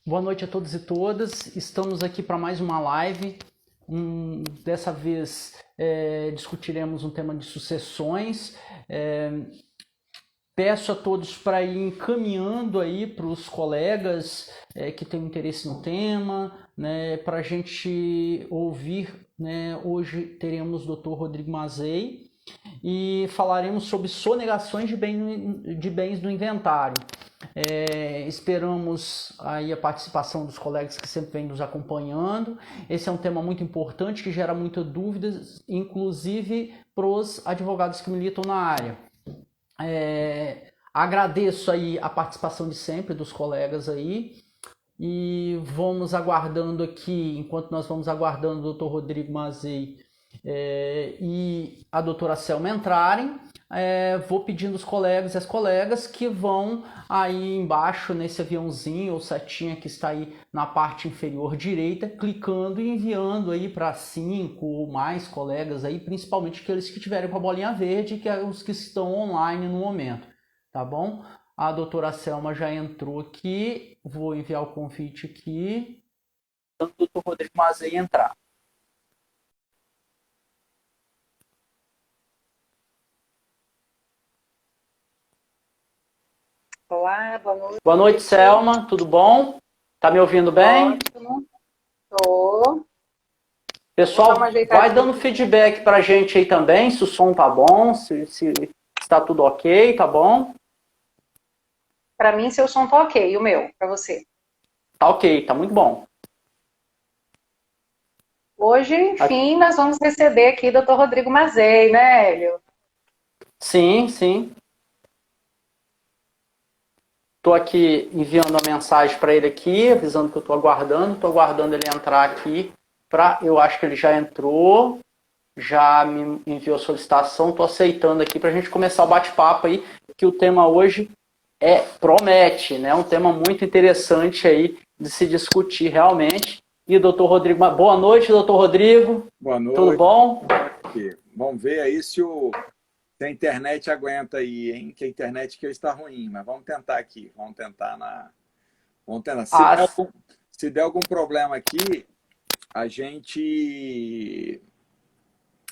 Boa noite a todos e todas. Estamos aqui para mais uma live. Dessa vez discutiremos um tema de sucessões. Peço a todos para ir encaminhando aí para os colegas que têm interesse no tema, né, para a gente ouvir. Né, hoje teremos o Dr. Rodrigo Mazei e falaremos sobre sonegações de bens do inventário. Esperamos aí a participação dos colegas que sempre vêm nos acompanhando. Esse é um tema muito importante que gera muitas dúvidas, inclusive para os advogados que militam na área. Agradeço aí a participação de sempre dos colegas aí e vamos aguardando aqui, enquanto nós vamos aguardando o Dr. Rodrigo Mazei e a doutora Selma entrarem, vou pedindo os colegas e as colegas que vão aí embaixo nesse aviãozinho ou setinha que está aí na parte inferior direita, clicando e enviando aí para 5 ou mais colegas aí, principalmente aqueles que tiverem com a bolinha verde, que é os que estão online no momento, tá bom? A doutora Selma já entrou aqui, vou enviar o convite aqui, tanto o doutor Rodrigo Mazei entrar. Olá, boa noite. Boa noite, Selma, tudo bom? Tá me ouvindo bem? Ótimo, estou. Pessoal, vai dando feedback pra gente aí também, se o som tá bom, se está tudo ok, tá bom? Para mim, seu som tá ok, e o meu, para você? Tá ok, tá muito bom. Hoje, enfim, nós vamos receber aqui o Dr. Rodrigo Mazei, né, Hélio? Sim, sim. Tô aqui enviando a mensagem para ele aqui, avisando que eu tô aguardando ele entrar aqui. Eu acho que ele já entrou, já me enviou a solicitação, tô aceitando aqui para a gente começar o bate-papo aí, que o tema hoje promete, né? Um tema muito interessante aí de se discutir realmente. E doutor Rodrigo, boa noite, doutor Rodrigo. Boa noite. Tudo bom? Vamos ver aí se a internet aguenta aí, hein? Que a internet aqui está ruim, mas vamos tentar aqui. Vamos tentar. Se der algum problema aqui,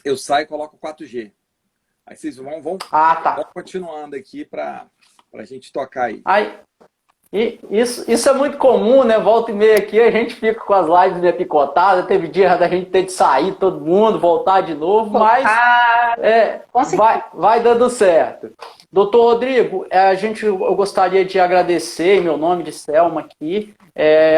eu saio e coloco 4G. Aí vocês vão continuando aqui para a gente tocar aí. E isso é muito comum, né? Volta e meia aqui, a gente fica com as lives meio picotadas, teve dia da gente ter de sair, todo mundo, voltar de novo, mas vai dando certo. Doutor Rodrigo, eu gostaria de agradecer, em meu nome de Selma aqui,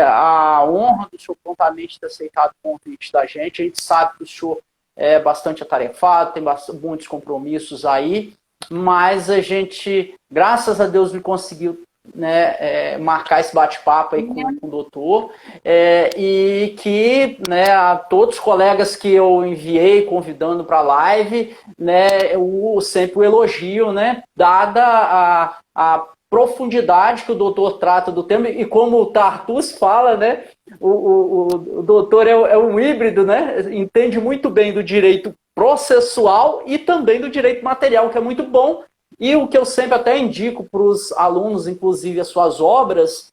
a honra do senhor prontamente ter aceitado o convite da gente. A gente sabe que o senhor é bastante atarefado, tem muitos compromissos aí, mas a gente, graças a Deus, me conseguiu marcar esse bate-papo aí com o doutor, e que a todos os colegas que eu enviei convidando para a live, sempre o elogio, dada a profundidade que o doutor trata do tema, e como o Tartus fala, o doutor é um híbrido, entende muito bem do direito processual e também do direito material, que é muito bom. E o que eu sempre até indico para os alunos, inclusive as suas obras,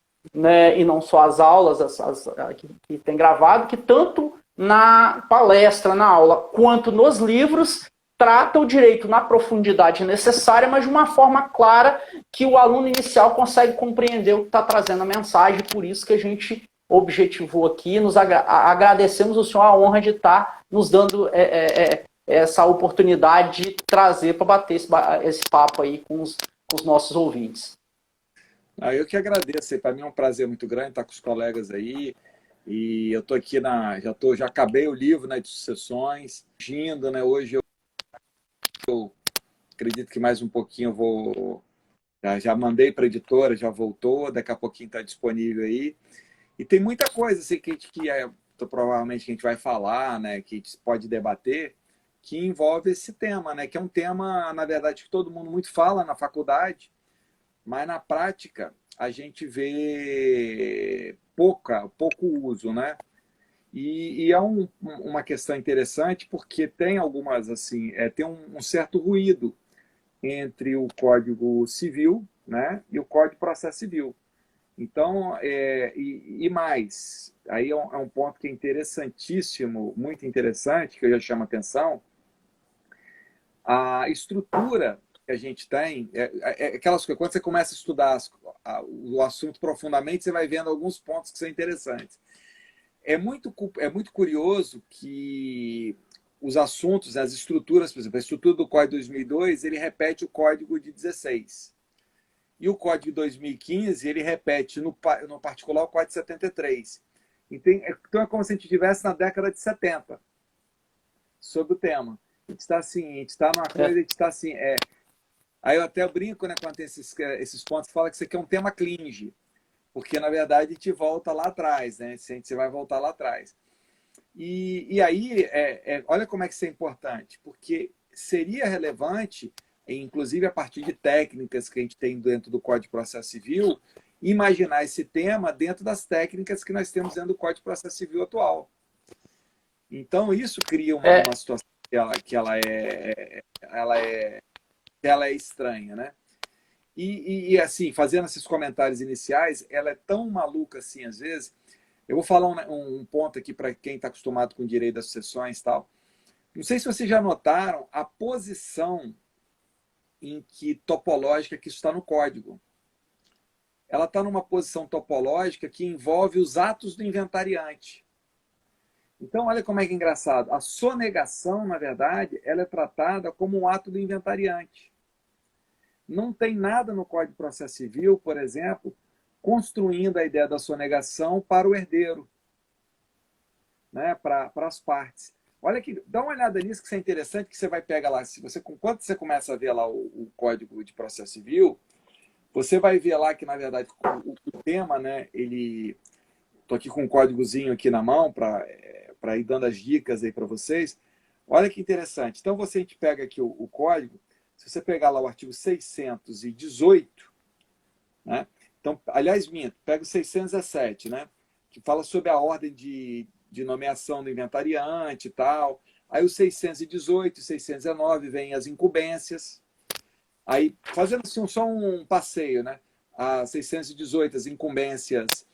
e não só as aulas que tem gravado, que tanto na palestra, na aula, quanto nos livros, trata o direito na profundidade necessária, mas de uma forma clara que o aluno inicial consegue compreender o que está trazendo a mensagem. Por isso que a gente objetivou aqui, agradecemos ao senhor a honra de estar nos dando essa oportunidade de trazer para bater esse papo aí com os nossos ouvintes. Eu que agradeço, para mim é um prazer muito grande estar com os colegas aí, e eu estou aqui, já acabei o livro de sucessões, hoje eu acredito que mais um pouquinho eu vou, já mandei para a editora, já voltou, daqui a pouquinho está disponível aí, e tem muita coisa assim, que provavelmente a gente vai falar, que a gente pode debater, que envolve esse tema, que é um tema, na verdade, que todo mundo muito fala na faculdade, mas na prática a gente vê pouco uso, E é uma questão interessante porque tem algumas, assim, tem um certo ruído entre o Código Civil, e o Código de Processo Civil. Então, e mais, aí é um ponto que é interessantíssimo, muito interessante, que eu já chamo a atenção, a estrutura que a gente tem, aquelas coisas, quando você começa a estudar o assunto profundamente, você vai vendo alguns pontos que são interessantes. É muito curioso que os assuntos, as estruturas, por exemplo, a estrutura do Código de 2002, ele repete o Código de 16. E o Código de 2015, ele repete, no particular, o Código de 73. Então, é como se a gente estivesse na década de 70, sobre o tema. A gente está assim, a gente está numa coisa, a gente está assim... Aí eu até brinco, né, quando tem esses pontos, fala que isso aqui é um tema clinge, porque, na verdade, a gente volta lá atrás, né? Você vai voltar lá atrás. E aí, olha como é que isso é importante, porque seria relevante, inclusive a partir de técnicas que a gente tem dentro do Código de Processo Civil, imaginar esse tema dentro das técnicas que nós temos dentro do Código de Processo Civil atual. Então, isso cria uma situação que ela é estranha, né? E assim, fazendo esses comentários iniciais, ela é tão maluca assim, às vezes. Eu vou falar um ponto aqui para quem está acostumado com o direito das sucessões e tal. Não sei se vocês já notaram a posição topológica que isso está no código. Ela está numa posição topológica que envolve os atos do inventariante. Então, olha como é que é engraçado. A sonegação, na verdade, ela é tratada como um ato do inventariante. Não tem nada no Código de Processo Civil, por exemplo, construindo a ideia da sonegação para o herdeiro, né, para as partes. Olha aqui, dá uma olhada nisso, que isso é interessante, que você vai pegar lá, quando você começa a ver lá o Código de Processo Civil, você vai ver lá que, na verdade, o tema, né, estou aqui com um códigozinho aqui na mão para ir dando as dicas aí para vocês. Olha que interessante. Então, a gente pega aqui o código, se você pegar lá o artigo 618, né? Então, aliás, pega o 617, né? Que fala sobre a ordem de nomeação do inventariante e tal. Aí o 618 e 619 vem as incumbências. Aí, fazendo assim, só um passeio, né? A 618, as incumbências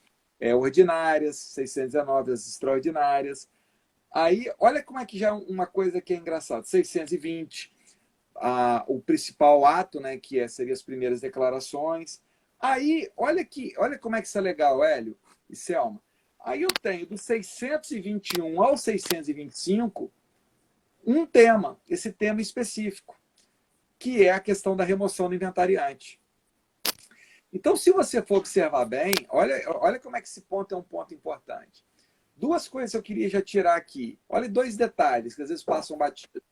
ordinárias, 619, as extraordinárias. Aí, olha como é que já é uma coisa que é engraçada. 620, o principal ato, né? Que seria as primeiras declarações. Aí, olha como é que isso é legal, Hélio e Selma. Aí eu tenho do 621 ao 625 um tema, esse tema específico, que é a questão da remoção do inventariante. Então, se você for observar bem, olha como é que esse ponto é um ponto importante. Duas coisas que eu queria já tirar aqui. Olha dois detalhes que às vezes passam batido.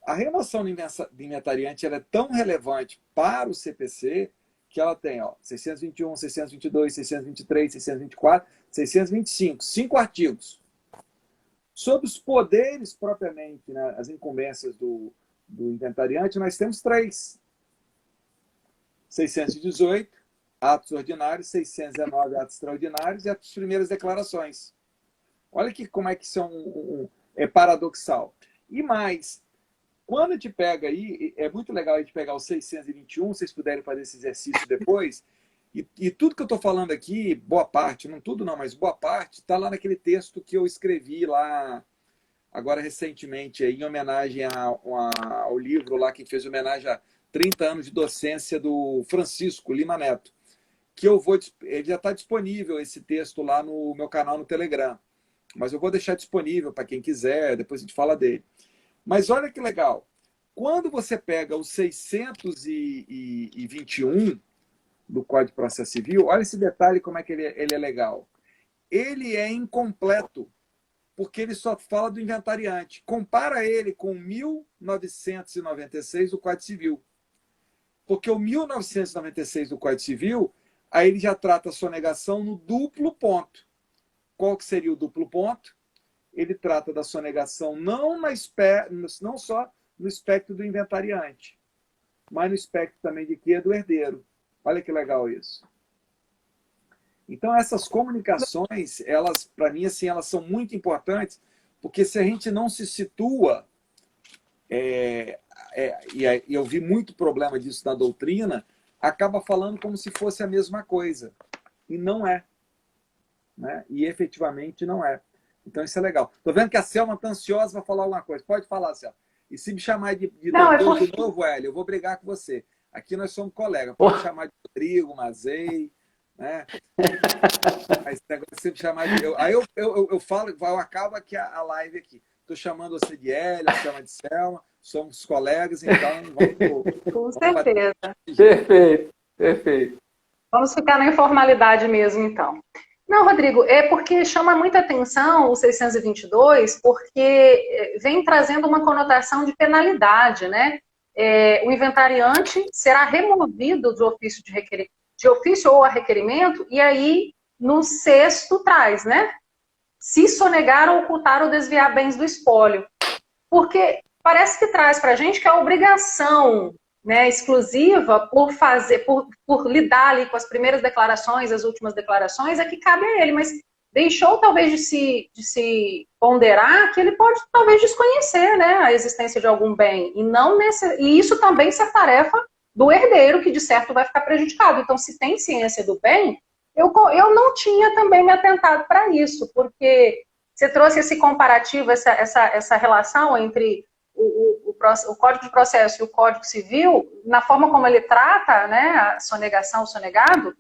A remoção do inventariante ela é tão relevante para o CPC que ela tem 621, 622, 623, 624, 625, 5 artigos. Sobre os poderes propriamente, né, as incumbências do inventariante, nós temos 3. 618, atos ordinários, 619, atos extraordinários e as primeiras declarações. Olha como é que isso é paradoxal. E mais, quando a gente pega aí, é muito legal a gente pegar o 621, se vocês puderem fazer esse exercício depois, e tudo que eu estou falando aqui, boa parte, não tudo não, mas boa parte, está lá naquele texto que eu escrevi lá, agora recentemente, em homenagem ao livro lá, que fez homenagem a 30 anos de docência do Francisco Lima Neto, que ele já está disponível, esse texto lá no meu canal no Telegram, mas eu vou deixar disponível para quem quiser, depois a gente fala dele. Mas olha que legal, quando você pega o 621 do Código de Processo Civil, olha esse detalhe como é que ele é legal. Ele é incompleto, porque ele só fala do inventariante. Compara ele com 1996 do Código Civil. Porque o 1996 do Código Civil, aí ele já trata a sonegação no duplo ponto. Qual que seria o duplo ponto? Ele trata da sonegação não só no espectro do inventariante, mas no espectro também de quê? Do herdeiro. Olha que legal isso. Então, essas comunicações, elas, para mim, assim, elas são muito importantes, porque se a gente não se situa, e eu vi muito problema disso na doutrina, acaba falando como se fosse a mesma coisa. E não é. Né? E efetivamente não é. Então isso é legal. Tô vendo que a Selma está ansiosa para falar alguma coisa. Pode falar, Selma. E se me chamar de Não, doutor de novo, Hélio, eu vou brigar com você. Aqui nós somos colegas. Pode chamar de Rodrigo, Mazei, né? Mas se me chamar de... Aí eu falo, eu acabo aqui a live aqui. Estou chamando você de Hélio, a Selma de Selma, somos colegas, então com certeza. Perfeito, perfeito. Vamos ficar na informalidade mesmo, então. Não, Rodrigo, é porque chama muita atenção o 622, porque vem trazendo uma conotação de penalidade, né? O inventariante será removido do ofício de ofício ou a requerimento, e aí no sexto traz, né? Se sonegar ou ocultar ou desviar bens do espólio. Porque parece que traz para a gente que a obrigação, né, exclusiva por lidar ali com as primeiras declarações, as últimas declarações, é que cabe a ele, mas deixou talvez de se ponderar que ele pode talvez desconhecer, né, a existência de algum bem, e isso também ser tarefa do herdeiro, que de certo vai ficar prejudicado. Então, se tem ciência do bem, eu não tinha também me atentado para isso, porque você trouxe esse comparativo, essa relação entre o Código de Processo e o Código Civil, na forma como ele trata, né, a sonegação, o sonegado,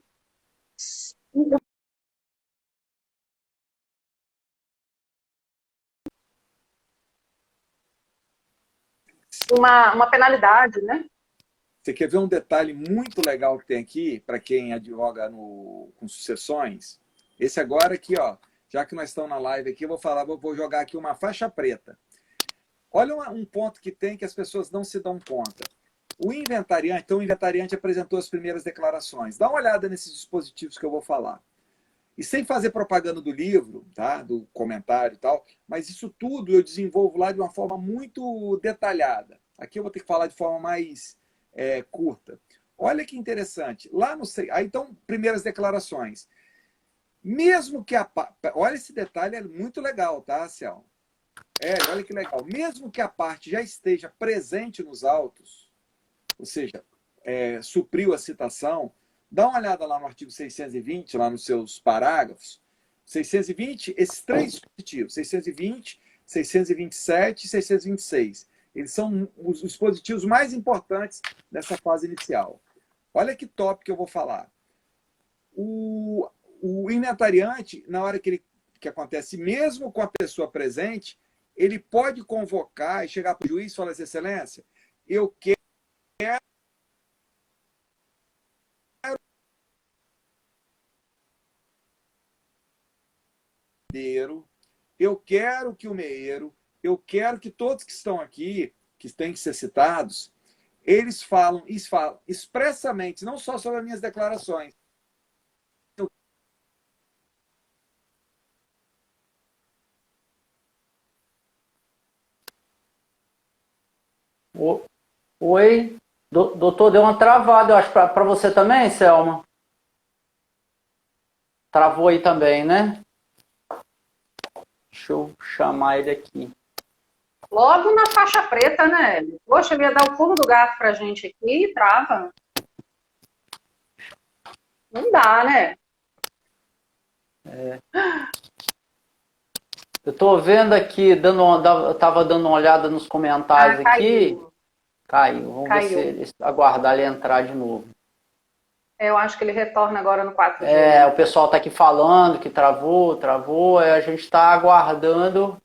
uma penalidade, né? Você quer ver um detalhe muito legal que tem aqui, para quem advoga com sucessões? Esse agora aqui, ó, já que nós estamos na live aqui, eu vou jogar aqui uma faixa preta. Olha um ponto que tem que as pessoas não se dão conta. O inventariante apresentou as primeiras declarações. Dá uma olhada nesses dispositivos que eu vou falar. E sem fazer propaganda do livro, tá? Do comentário e tal, mas isso tudo eu desenvolvo lá de uma forma muito detalhada. Aqui eu vou ter que falar de forma mais curta. Olha que interessante. Lá no... Aí então, primeiras declarações. Mesmo que olha esse detalhe, é muito legal, tá, Céu? Olha que legal. Mesmo que a parte já esteja presente nos autos, ou seja, supriu a citação, dá uma olhada lá no artigo 620, lá nos seus parágrafos. 620, esses três dispositivos, 620, 627 e 626. Eles são os dispositivos mais importantes nessa fase inicial. Olha que top que eu vou falar. O inventariante, na hora que acontece, mesmo com a pessoa presente, ele pode convocar e chegar para o juiz e falar assim, excelência, eu quero que o meeiro, eu quero que todos que estão aqui, que têm que ser citados, eles falam expressamente, não só sobre as minhas declarações. Oi, doutor, deu uma travada, eu acho, para você também, Selma? Travou aí também, né? Deixa eu chamar ele aqui. Logo na faixa preta, né? Poxa, ele ia dar o pulo do gato pra gente aqui e trava. Não dá, né? Eu tô vendo aqui, tava dando uma olhada nos comentários aqui. Caiu. Vamos ver se ele aguardar ele entrar de novo. Eu acho que ele retorna agora no 4G. O pessoal tá aqui falando que travou. A gente tá aguardando.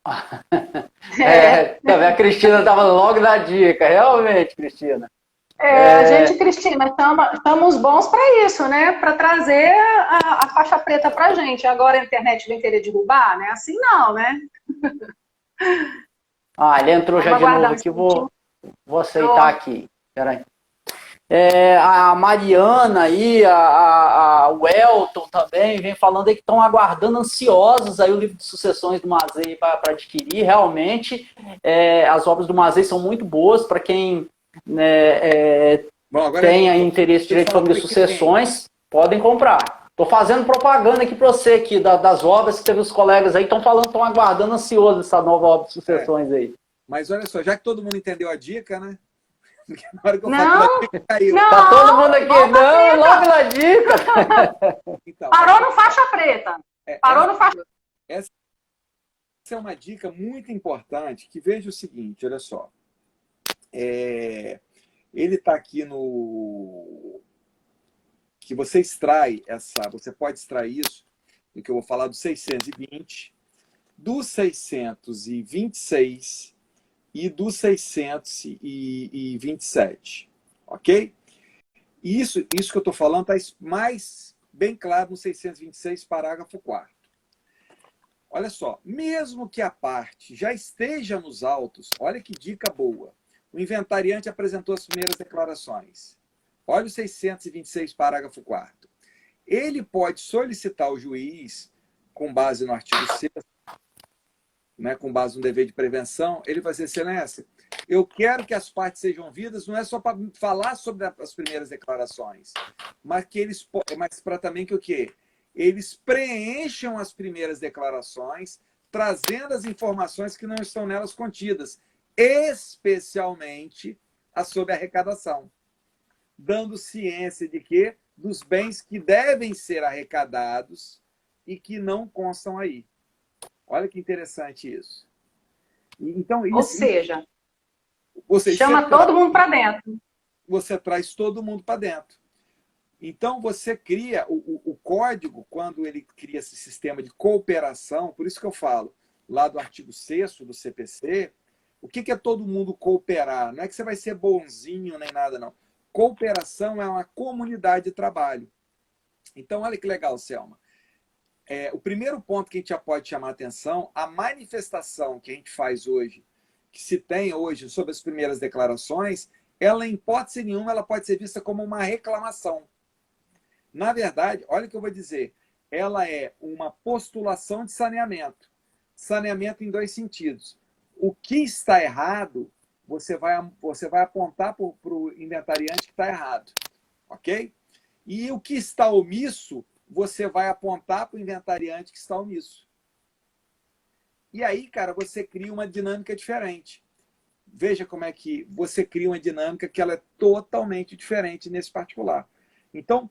A Cristina tava logo na dica, realmente, Cristina. A gente, Cristina, estamos bons para isso, né? Para trazer a faixa preta para a gente. Agora a internet vem querer derrubar, né? Assim não, né? Ele entrou já de novo aqui, vou aceitar aqui. Peraí. A Mariana aí, o Elton também, vem falando aí que estão aguardando ansiosos aí o livro de sucessões do Mazei para adquirir. Realmente, as obras do Mazei são muito boas para quem tenha interesse em direito de família e sucessões, podem comprar. Estou fazendo propaganda aqui para você aqui, das obras que teve os colegas aí, estão aguardando ansioso essa nova obra de sucessões aí. Mas olha só, já que todo mundo entendeu a dica, né? Porque na hora que eu Não, falo dica, caiu. não. Tá todo mundo aqui, Faixa não, preta. logo na dica. Então, Parou no faixa preta. Parou no faixa... essa é uma dica muito importante, que veja o seguinte, olha só. Ele está aqui no... que você extrai você pode extrair isso, do que eu vou falar do 620, do 626 e do 627, ok? E isso que eu estou falando está mais bem claro no 626, parágrafo 4º. Olha só, mesmo que a parte já esteja nos autos, olha que dica boa. O inventariante apresentou as primeiras declarações. Olha o 626, parágrafo 4º. Ele pode solicitar ao juiz, com base no artigo 6º, né, com base no dever de prevenção, ele vai dizer, excelência, eu quero que as partes sejam ouvidas, não é só para falar sobre as primeiras declarações, mas para também que o quê? Eles preencham as primeiras declarações, trazendo as informações que não estão nelas contidas, especialmente a sobre arrecadação, dando ciência de que dos bens que devem ser arrecadados e que não constam aí. Olha que interessante isso. Então, Ou seja, você chama todo mundo para dentro. Você traz todo mundo para dentro. Então, você cria o código, quando ele cria esse sistema de cooperação, por isso que eu falo, lá do artigo 6º do CPC, o que é todo mundo cooperar? Não é que você vai ser bonzinho nem nada, não. Cooperação é uma comunidade de trabalho. Então, olha que legal, Selma. O primeiro ponto que a gente já pode chamar a atenção, a manifestação que a gente faz hoje, que se tem hoje sobre as primeiras declarações, ela, em hipótese nenhuma, ela pode ser vista como uma reclamação. Na verdade, olha o que eu vou dizer, ela é uma postulação de saneamento. Saneamento em dois sentidos. O que está errado, você vai apontar para o inventariante que está errado. Ok? E o que está omisso, você vai apontar para o inventariante que está omisso. E aí, cara, você cria uma dinâmica diferente. Veja como é que você cria uma dinâmica que ela é totalmente diferente nesse particular. Então,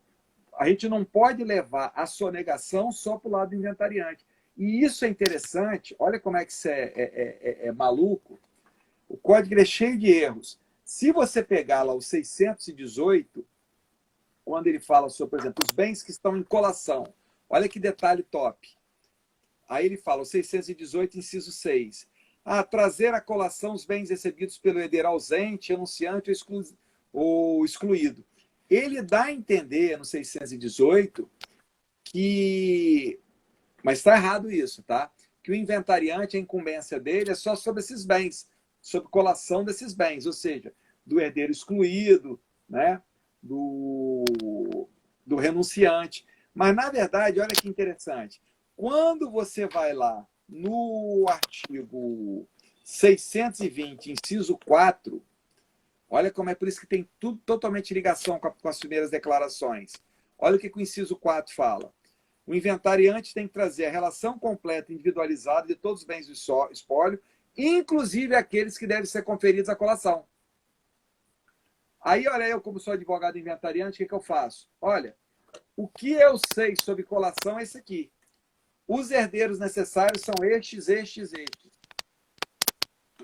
a gente não pode levar a sonegação só para o lado do inventariante. E isso é interessante, olha como é que isso é maluco. O código é cheio de erros. Se você pegar lá o 618, quando ele fala sobre, por exemplo, os bens que estão em colação, olha que detalhe top. Aí ele fala, o 618, inciso 6. Trazer à colação os bens recebidos pelo herdeiro ausente, anunciante ou excluído. Ele dá a entender, no 618, que... Mas está errado isso, tá? Que o inventariante, a incumbência dele é só sobre esses bens, sobre colação desses bens, ou seja, do herdeiro excluído, né? do renunciante. Mas, na verdade, olha que interessante. Quando você vai lá no artigo 620, inciso 4, olha como é por isso que tem tudo totalmente ligação com as primeiras declarações. Olha o que o inciso 4 fala. O inventariante tem que trazer a relação completa, individualizada de todos os bens do espólio, inclusive aqueles que devem ser conferidos à colação. Aí, olha, eu como sou advogado inventariante, o que eu faço? Olha, o que eu sei sobre colação é esse aqui. Os herdeiros necessários são estes.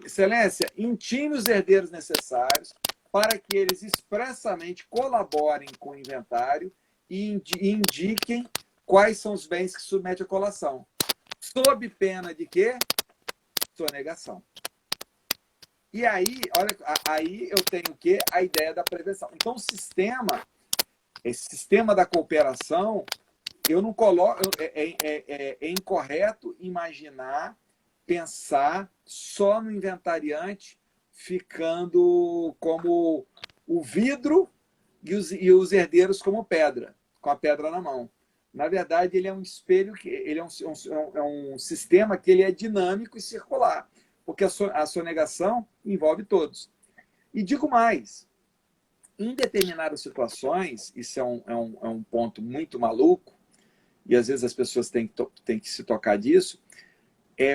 Excelência, intime os herdeiros necessários para que eles expressamente colaborem com o inventário e indiquem quais são os bens que submete à colação. Sob pena de quê? Sonegação. E aí, olha, aí eu tenho o quê? A ideia da prevenção. Então, esse sistema da cooperação, eu não coloco... É incorreto imaginar, pensar só no inventariante ficando como o vidro e os herdeiros como pedra, com a pedra na mão. Na verdade, ele é um espelho, ele é um sistema que ele é dinâmico e circular, porque a sonegação envolve todos. E digo mais, em determinadas situações, isso é um ponto muito maluco, e às vezes as pessoas têm que se tocar disso,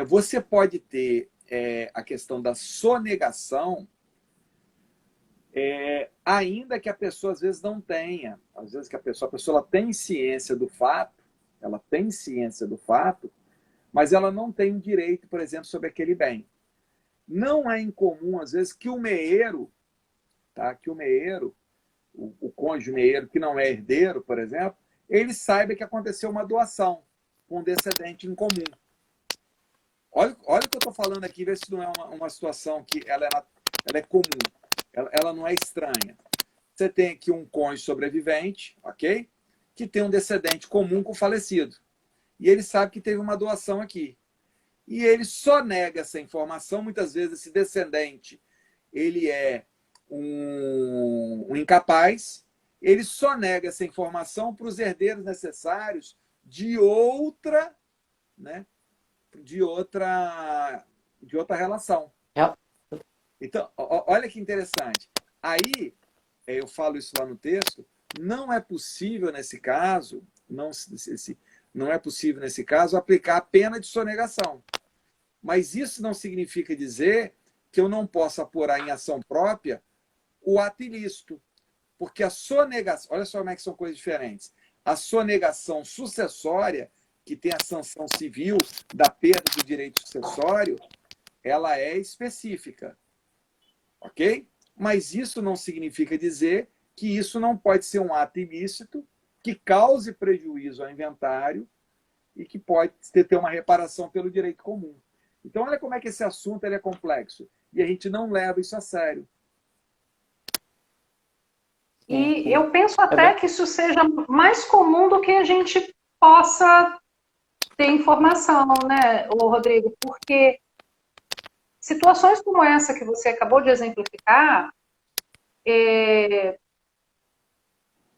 você pode ter a questão da sonegação Ainda que a pessoa às vezes não tenha, às vezes que a pessoa ela tem ciência do fato, mas ela não tem direito, por exemplo, sobre aquele bem. Não é incomum, às vezes, que o meeiro, tá? Que o meeiro, o cônjuge meeiro que não é herdeiro, por exemplo, ele saiba que aconteceu uma doação com um descendente em comum. Olha o que eu estou falando aqui, vê se não é uma situação que ela é comum, ela não é estranha. Você tem aqui um cônjuge sobrevivente, ok? Que tem um descendente comum com o falecido. E ele sabe que teve uma doação aqui. E ele só nega essa informação. Muitas vezes esse descendente ele é um incapaz. Ele só nega essa informação para os herdeiros necessários de outra, né? De outra relação. Então, olha que interessante. Aí, eu falo isso lá no texto, não é possível nesse caso, não é possível nesse caso aplicar a pena de sonegação. Mas isso não significa dizer que eu não possa apurar em ação própria o ato ilícito. Porque a sonegação, olha só como é que são coisas diferentes. A sonegação sucessória, que tem a sanção civil da perda do direito sucessório, ela é específica. Ok? Mas isso não significa dizer que isso não pode ser um ato ilícito que cause prejuízo ao inventário e que pode ter uma reparação pelo direito comum. Então, olha como é que esse assunto é complexo. E a gente não leva isso a sério. E eu penso até que isso seja mais comum do que a gente possa ter informação, né, Rodrigo? Porque situações como essa que você acabou de exemplificar,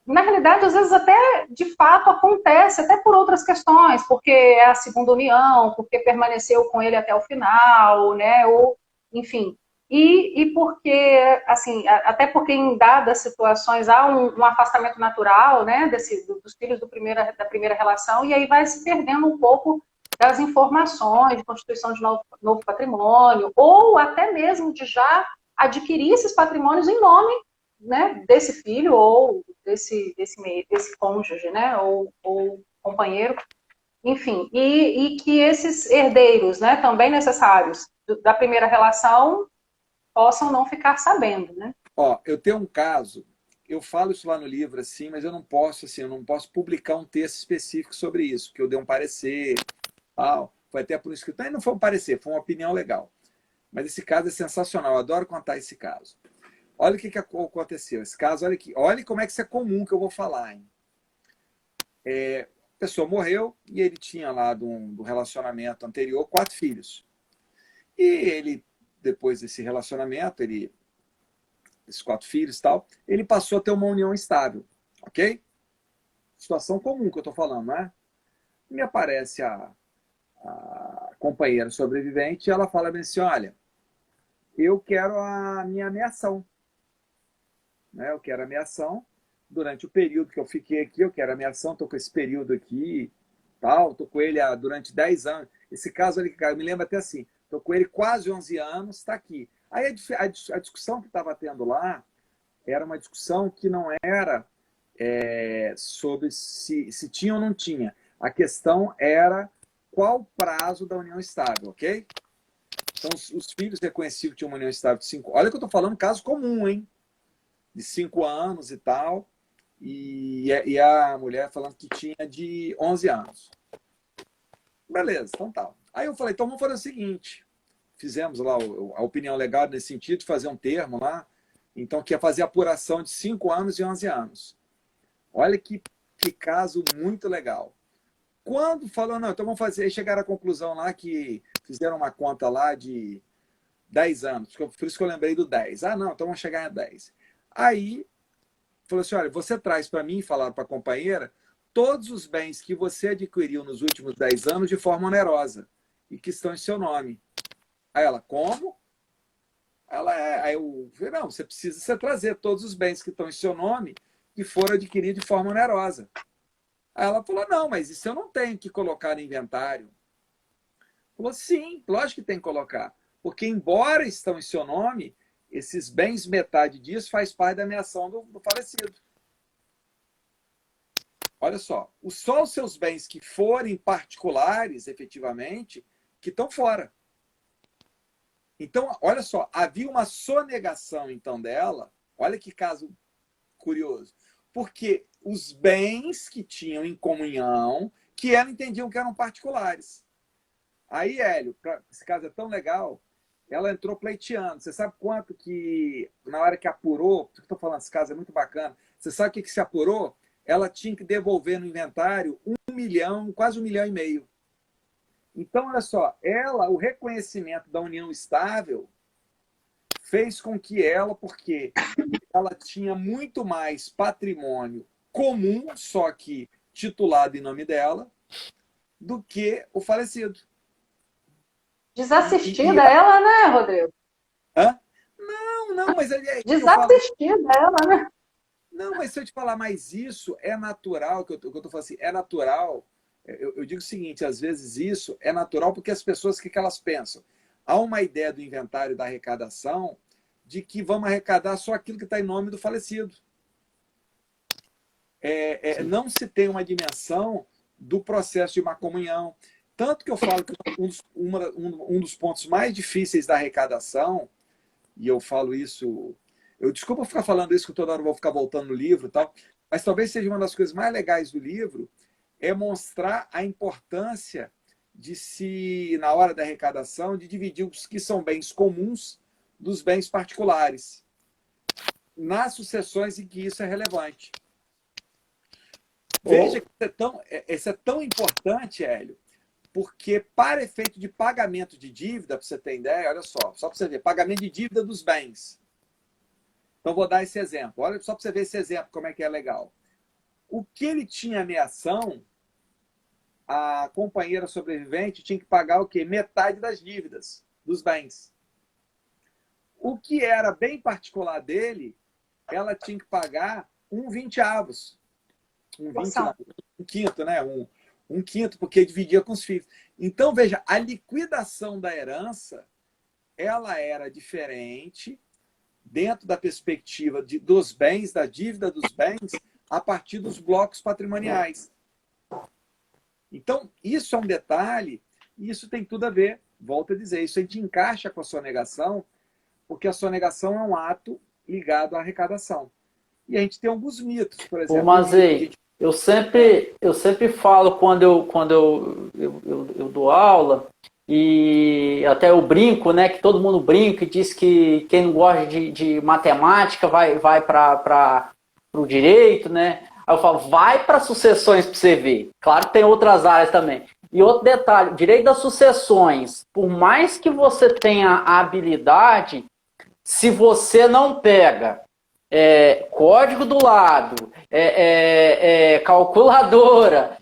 na realidade, às vezes até de fato acontece, até por outras questões, porque é a segunda união, porque permaneceu com ele até o final, né? Ou, enfim. E porque, assim, até porque em dadas situações há um afastamento natural, né, dos filhos da primeira relação, e aí vai se perdendo um pouco das informações de constituição de novo patrimônio, ou até mesmo de já adquirir esses patrimônios em nome, né, desse filho ou desse cônjuge, né, ou companheiro, enfim, e que esses herdeiros, né, também necessários da primeira relação possam não ficar sabendo, né? Ó, eu tenho um caso, eu falo isso lá no livro, assim, mas eu não posso publicar um texto específico sobre isso, porque eu dei um parecer, tal, foi até por escrito, não foi um parecer, foi uma opinião legal. Mas esse caso é sensacional, eu adoro contar esse caso. Olha o que aconteceu. Esse caso, olha como é que isso é comum que eu vou falar. Hein? A pessoa morreu e ele tinha lá do relacionamento anterior 4 filhos. E ele, depois desse relacionamento, esses 4 filhos e tal, ele passou a ter uma união estável. Ok? Situação comum que eu estou falando, né? Me aparece a companheira sobrevivente e ela fala bem assim, olha, eu quero a minha ameação. Né? Eu quero a minha ação durante o período que eu fiquei aqui, eu quero a minha ação, estou com esse período aqui, tal, estou com ele durante 10 anos. Esse caso ali, cara, eu me lembro até assim, estou com ele quase 11 anos, está aqui. Aí a discussão que estava tendo lá era uma discussão que não era sobre se tinha ou não tinha. A questão era qual o prazo da união estável, ok? Então, os filhos reconheciam que tinham uma união estável de 5 anos. Olha que eu estou falando caso comum, hein? De 5 anos e tal, e a mulher falando que tinha de 11 anos. Beleza, então tá. Aí eu falei, então vamos fazer o seguinte, fizemos lá a opinião legal nesse sentido, de fazer um termo lá, então que ia fazer apuração de 5 anos e 11 anos. Olha que caso muito legal. Quando falou, não, então vamos fazer, aí chegaram à conclusão lá que fizeram uma conta lá de 10 anos, por isso que eu lembrei do 10. Ah, não, então vamos chegar a 10. Aí, falou assim, olha, você traz para mim, falaram para a companheira, todos os bens que você adquiriu nos últimos 10 anos de forma onerosa e que estão em seu nome. Aí ela, como? Aí eu falei, não, você precisa trazer todos os bens que estão em seu nome que foram adquiridos de forma onerosa. Aí ela falou, não, mas isso eu não tenho que colocar no inventário. Falou, sim, lógico que tem que colocar. Porque embora estão em seu nome, esses bens, metade disso faz parte da ameação do falecido. Olha só os seus bens que forem particulares, efetivamente, que estão fora. Então, olha só, havia uma sonegação, então, dela. Olha que caso curioso. Porque os bens que tinham em comunhão, que ela entendiam que eram particulares. Aí, Hélio, esse caso é tão legal, ela entrou pleiteando. Você sabe quanto que, na hora que apurou, por que eu estou falando, esse caso é muito bacana, você sabe o que se apurou? Ela tinha que devolver no inventário 1 milhão, quase 1,5 milhão. Então, olha só, o reconhecimento da união estável fez com que ela, porque ela tinha muito mais patrimônio comum, só que titulado em nome dela, do que o falecido. Desassistida ela, né, Rodrigo? Hã? Não, mas... Desassistida ela, né? Não, mas se eu te falar, mas isso é natural, que eu tô falando assim, é natural. Eu digo o seguinte, às vezes isso é natural porque as pessoas, o que elas pensam? Há uma ideia do inventário da arrecadação de que vamos arrecadar só aquilo que está em nome do falecido. Não se tem uma dimensão do processo de uma comunhão. Tanto que eu falo que um dos pontos mais difíceis da arrecadação, e eu falo isso... Desculpa ficar falando isso, que toda hora eu vou ficar voltando no livro e tal, mas talvez seja uma das coisas mais legais do livro, é mostrar a importância de se, na hora da arrecadação, de dividir os que são bens comuns dos bens particulares, nas sucessões em que isso é relevante. Veja que isso é tão importante, Hélio, porque para efeito de pagamento de dívida, para você ter ideia, olha só para você ver, pagamento de dívida dos bens. Então, vou dar esse exemplo. Olha só para você ver esse exemplo, como é que é legal. O que ele tinha ameação, a companheira sobrevivente tinha que pagar o quê? Metade das dívidas dos bens. O que era bem particular dele, ela tinha que pagar 1/20. Um quinto, né? Um quinto, porque dividia com os filhos. Então, veja, a liquidação da herança, ela era diferente dentro da perspectiva dos bens, da dívida dos bens, a partir dos blocos patrimoniais. Então, isso é um detalhe, e isso tem tudo a ver, volto a dizer, isso a gente encaixa com a sonegação, porque a sonegação é um ato ligado à arrecadação. E a gente tem alguns mitos, por exemplo. Mas aí, eu sempre falo quando eu dou aula, e até eu brinco, né, que todo mundo brinca e diz que quem não gosta de matemática vai para o direito, né? Aí eu falo, vai para sucessões para você ver. Claro que tem outras áreas também. E outro detalhe, direito das sucessões, por mais que você tenha a habilidade, se você não pega código do lado, calculadora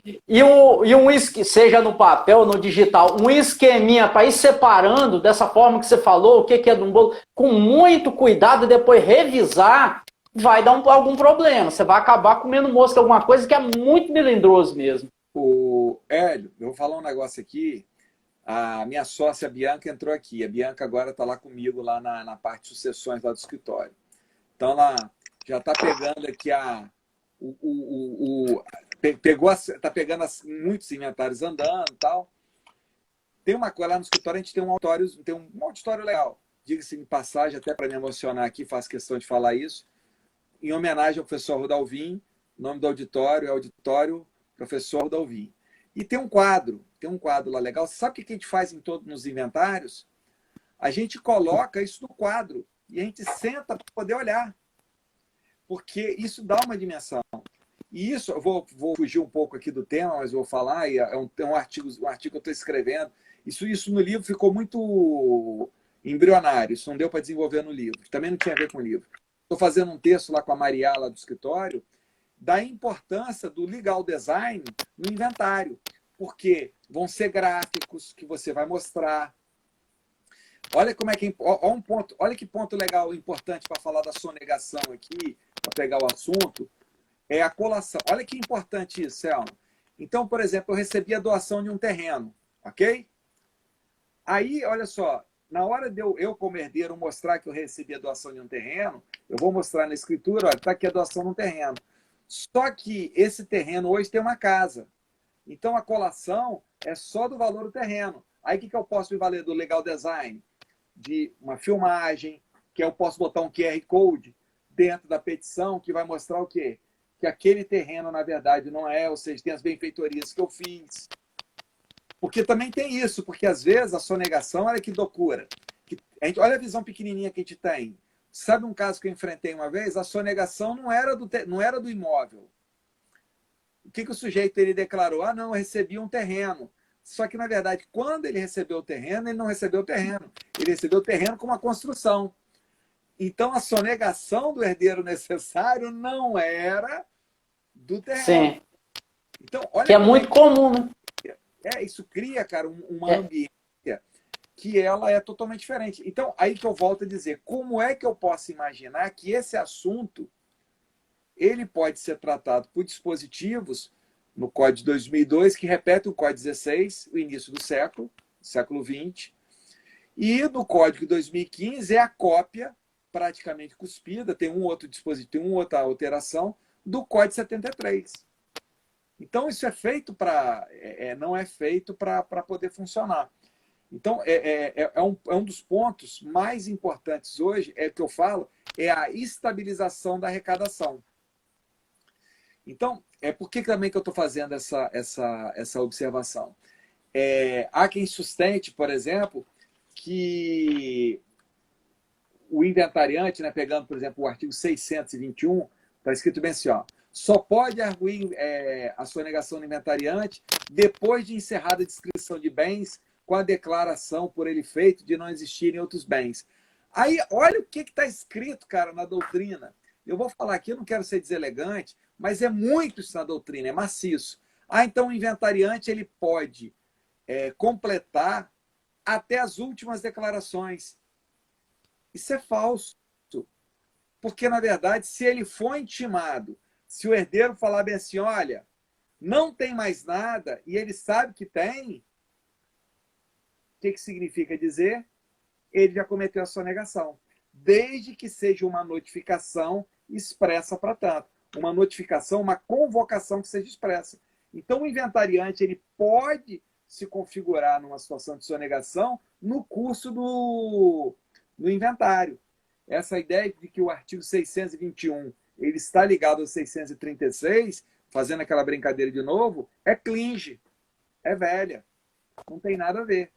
seja no papel ou no digital, um esqueminha para ir separando dessa forma que você falou, o que é de um bolo, com muito cuidado, e depois revisar, vai dar algum problema. Você vai acabar comendo mosca, alguma coisa que é muito melindroso mesmo. Hélio, eu vou falar um negócio aqui. A minha sócia, a Bianca, entrou aqui. A Bianca agora está lá comigo, lá na parte de sucessões lá do escritório. Então, ela já está pegando aqui está pegando muitos inventários andando e tal. Tem uma coisa lá no escritório, a gente tem um auditório legal. Diga-se em passagem, até para me emocionar aqui, faço questão de falar isso, em homenagem ao professor Rodalvin. O nome do auditório é Auditório Professor Rodalvin. E tem um quadro lá legal. Você sabe o que a gente faz nos inventários? A gente coloca isso no quadro e a gente senta para poder olhar. Porque isso dá uma dimensão. E isso, eu vou fugir um pouco aqui do tema, mas vou falar, e é um artigo que eu estou escrevendo. Isso no livro ficou muito embrionário, isso não deu para desenvolver no livro. Também não tinha a ver com o livro. Estou fazendo um texto lá com a Maria, lá do escritório, da importância do legal design no inventário. Porque vão ser gráficos que você vai mostrar. Olha como é que olha que ponto legal, importante para falar da sonegação aqui, para pegar o assunto, é a colação. Olha que importante isso, Selma. Então, por exemplo, eu recebi a doação de um terreno, ok? Aí, olha só, na hora de eu, como herdeiro, mostrar que eu recebi a doação de um terreno, eu vou mostrar na escritura, olha, está aqui a doação de um terreno. Só que esse terreno hoje tem uma casa. Então, a colação é só do valor do terreno. Aí, o que eu posso me valer do legal design? De uma filmagem, que eu posso botar um QR Code dentro da petição, que vai mostrar o quê? Que aquele terreno, na verdade, não é, ou seja, tem as benfeitorias que eu fiz. Porque também tem isso, porque às vezes a sonegação, olha que loucura. Olha a visão pequenininha que a gente tem. Sabe um caso que eu enfrentei uma vez? A sonegação não era do imóvel. O que o sujeito ele declarou? Ah, não, eu recebi um terreno. Só que, na verdade, quando ele recebeu o terreno, ele não recebeu o terreno. Ele recebeu o terreno com uma construção. Então, a sonegação do herdeiro necessário não era do terreno. Sim. Então, olha que é muito comum, né? Isso cria, cara, uma ambiência que ela é totalmente diferente. Então, aí que eu volto a dizer, como é que eu posso imaginar que esse assunto ele pode ser tratado por dispositivos no Código de 2002, que repete o Código 16, o início do século XX, e no Código de 2015 é a cópia praticamente cuspida, tem um outro dispositivo, tem uma outra alteração do Código 73. Então, isso é feito para... não é feito para poder funcionar. Então, é um dos pontos mais importantes hoje, que eu falo, é a estabilização da arrecadação. Então, por que também que eu estou fazendo essa observação? Há quem sustente, por exemplo, que o inventariante, né, pegando, por exemplo, o artigo 621, está escrito bem assim, ó, só pode arguir a sonegação do inventariante depois de encerrada a descrição de bens com a declaração por ele feito de não existirem outros bens. Aí, olha o que está escrito, cara, na doutrina. Eu vou falar aqui, eu não quero ser deselegante, mas é muito isso na doutrina, é maciço. Então o inventariante ele pode completar até as últimas declarações. Isso é falso. Porque, na verdade, se ele for intimado, se o herdeiro falar bem assim, olha, não tem mais nada, e ele sabe que tem, o que significa dizer? Ele já cometeu a sonegação. Desde que seja uma notificação expressa para tanto. Uma notificação, uma convocação que seja expressa. Então, o inventariante ele pode se configurar numa situação de sonegação no curso do inventário. Essa ideia de que o artigo 621 ele está ligado ao 636, fazendo aquela brincadeira de novo, é clinge, é velha. Não tem nada a ver.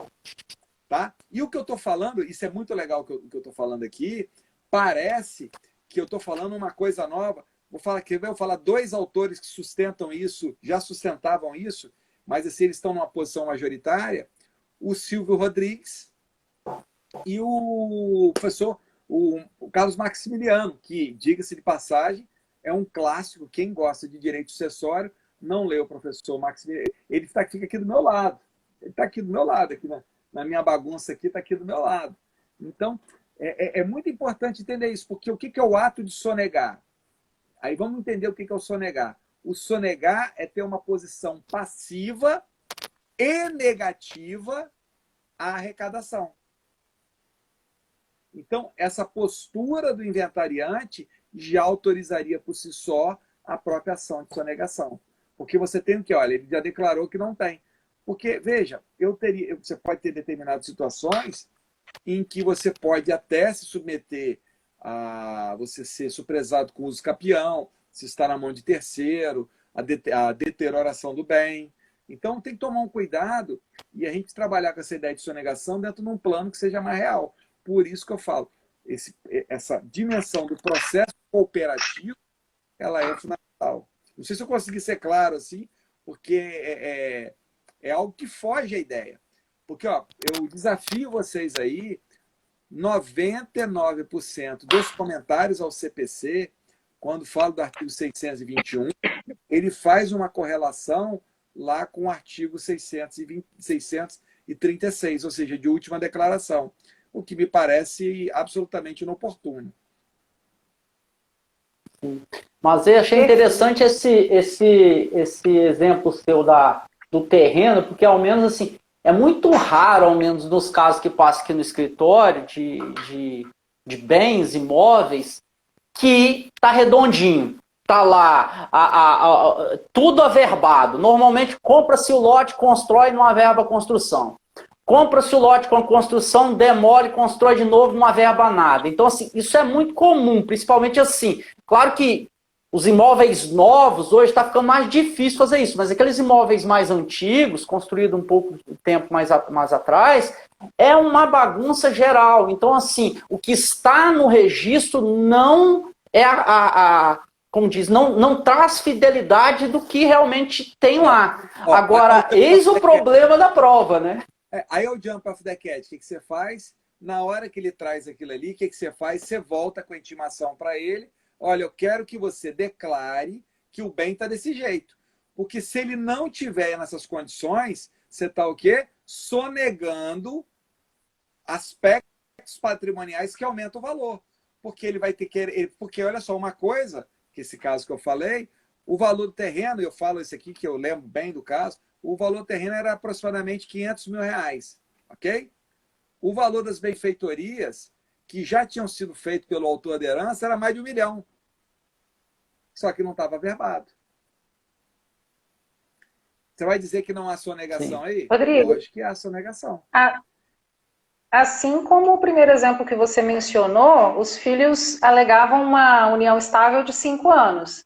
Tá? E o que eu estou falando, isso é muito legal o que eu estou falando aqui, parece que eu estou falando uma coisa nova. Vou falar dois autores que sustentam isso, já sustentavam isso, mas assim, eles estão numa posição majoritária, o Silvio Rodrigues e o professor o Carlos Maximiliano, que, diga-se de passagem, é um clássico. Quem gosta de direito sucessório não lê o professor Maximiliano. Ele fica aqui do meu lado. Ele está aqui do meu lado, aqui na minha bagunça aqui, está aqui do meu lado. Então, é muito importante entender isso, porque o que é o ato de sonegar? Aí vamos entender o que é o sonegar. O sonegar é ter uma posição passiva e negativa à arrecadação. Então, essa postura do inventariante já autorizaria por si só a própria ação de sonegação. Porque você tem que, olha, ele já declarou que não tem. Porque, veja, você pode ter determinadas situações em que você pode até se submeter a você ser surpresado com uso capião, se está na mão de terceiro, a deterioração do bem. Então, tem que tomar um cuidado e a gente trabalhar com essa ideia de sonegação dentro de um plano que seja mais real. Por isso que eu falo, essa dimensão do processo cooperativo, ela é fundamental. Não sei se eu consegui ser claro assim, porque é algo que foge à ideia. Porque eu desafio vocês aí, 99% dos comentários ao CPC, quando falo do artigo 621, ele faz uma correlação lá com o artigo 636, ou seja, de última declaração, o que me parece absolutamente inoportuno. Mas eu achei interessante esse exemplo seu do terreno, porque ao menos assim, é muito raro, ao menos nos casos que passa aqui no escritório, de bens imóveis, que tá redondinho. Tá lá, tudo averbado. Normalmente compra-se o lote, constrói, não averba a construção. Compra-se o lote com a construção, demole, constrói de novo, não averba nada. Então, assim, isso é muito comum, principalmente assim. Claro que os imóveis novos, hoje está ficando mais difícil fazer isso, mas aqueles imóveis mais antigos, construídos um pouco de tempo mais atrás, é uma bagunça geral. Então, assim, o que está no registro não é como diz, não traz fidelidade do que realmente tem lá. Agora, eis o problema da prova, né? Aí é o jump of the cat. O que você faz? Na hora que ele traz aquilo ali, o que você faz? Você volta com a intimação para ele. Olha, eu quero que você declare que o bem está desse jeito. Porque se ele não tiver nessas condições, você está o quê? Sonegando aspectos patrimoniais que aumentam o valor. Porque ele vai ter que... Porque, olha só, uma coisa, que esse caso que eu falei, o valor do terreno, eu falo isso aqui que eu lembro bem do caso, o valor do terreno era aproximadamente R$500 mil, ok? O valor das benfeitorias, que já tinham sido feitas pelo autor da herança, era mais de R$1 milhão. Só que não estava averbado. Você vai dizer que não há sonegação Sim. aí? Rodrigo, Lógico que há sonegação. assim como o primeiro exemplo que você mencionou, os filhos alegavam uma união estável de 5 anos.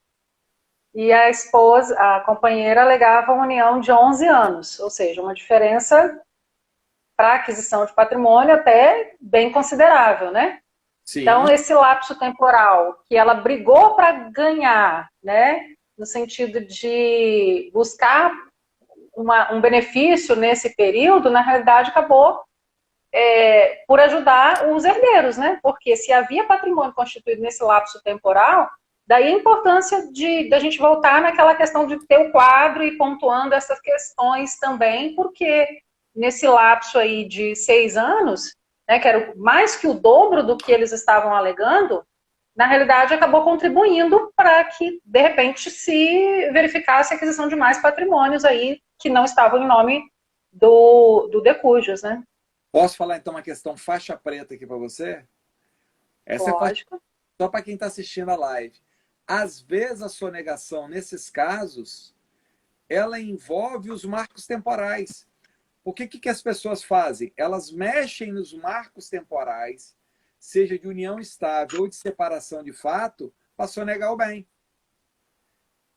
E a esposa, a companheira, alegava uma união de 11 anos. Ou seja, uma diferença para aquisição de patrimônio até bem considerável, né? Sim. Então, esse lapso temporal que ela brigou para ganhar, né? No sentido de buscar um benefício nesse período, na realidade, acabou por ajudar os herdeiros, né? Porque se havia patrimônio constituído nesse lapso temporal, daí a importância da gente voltar naquela questão de ter o quadro e pontuando essas questões também, porque nesse lapso aí de 6 anos, né, que era mais que o dobro do que eles estavam alegando, na realidade acabou contribuindo para que, de repente, se verificasse a aquisição de mais patrimônios aí que não estavam em nome do decujus, né? Posso falar, então, uma questão faixa preta aqui para você? Essa Lógico. é só para quem está assistindo a live. Às vezes, a sonegação, nesses casos, ela envolve os marcos temporais. O que as pessoas fazem? Elas mexem nos marcos temporais, seja de união estável ou de separação de fato, para sonegar o bem.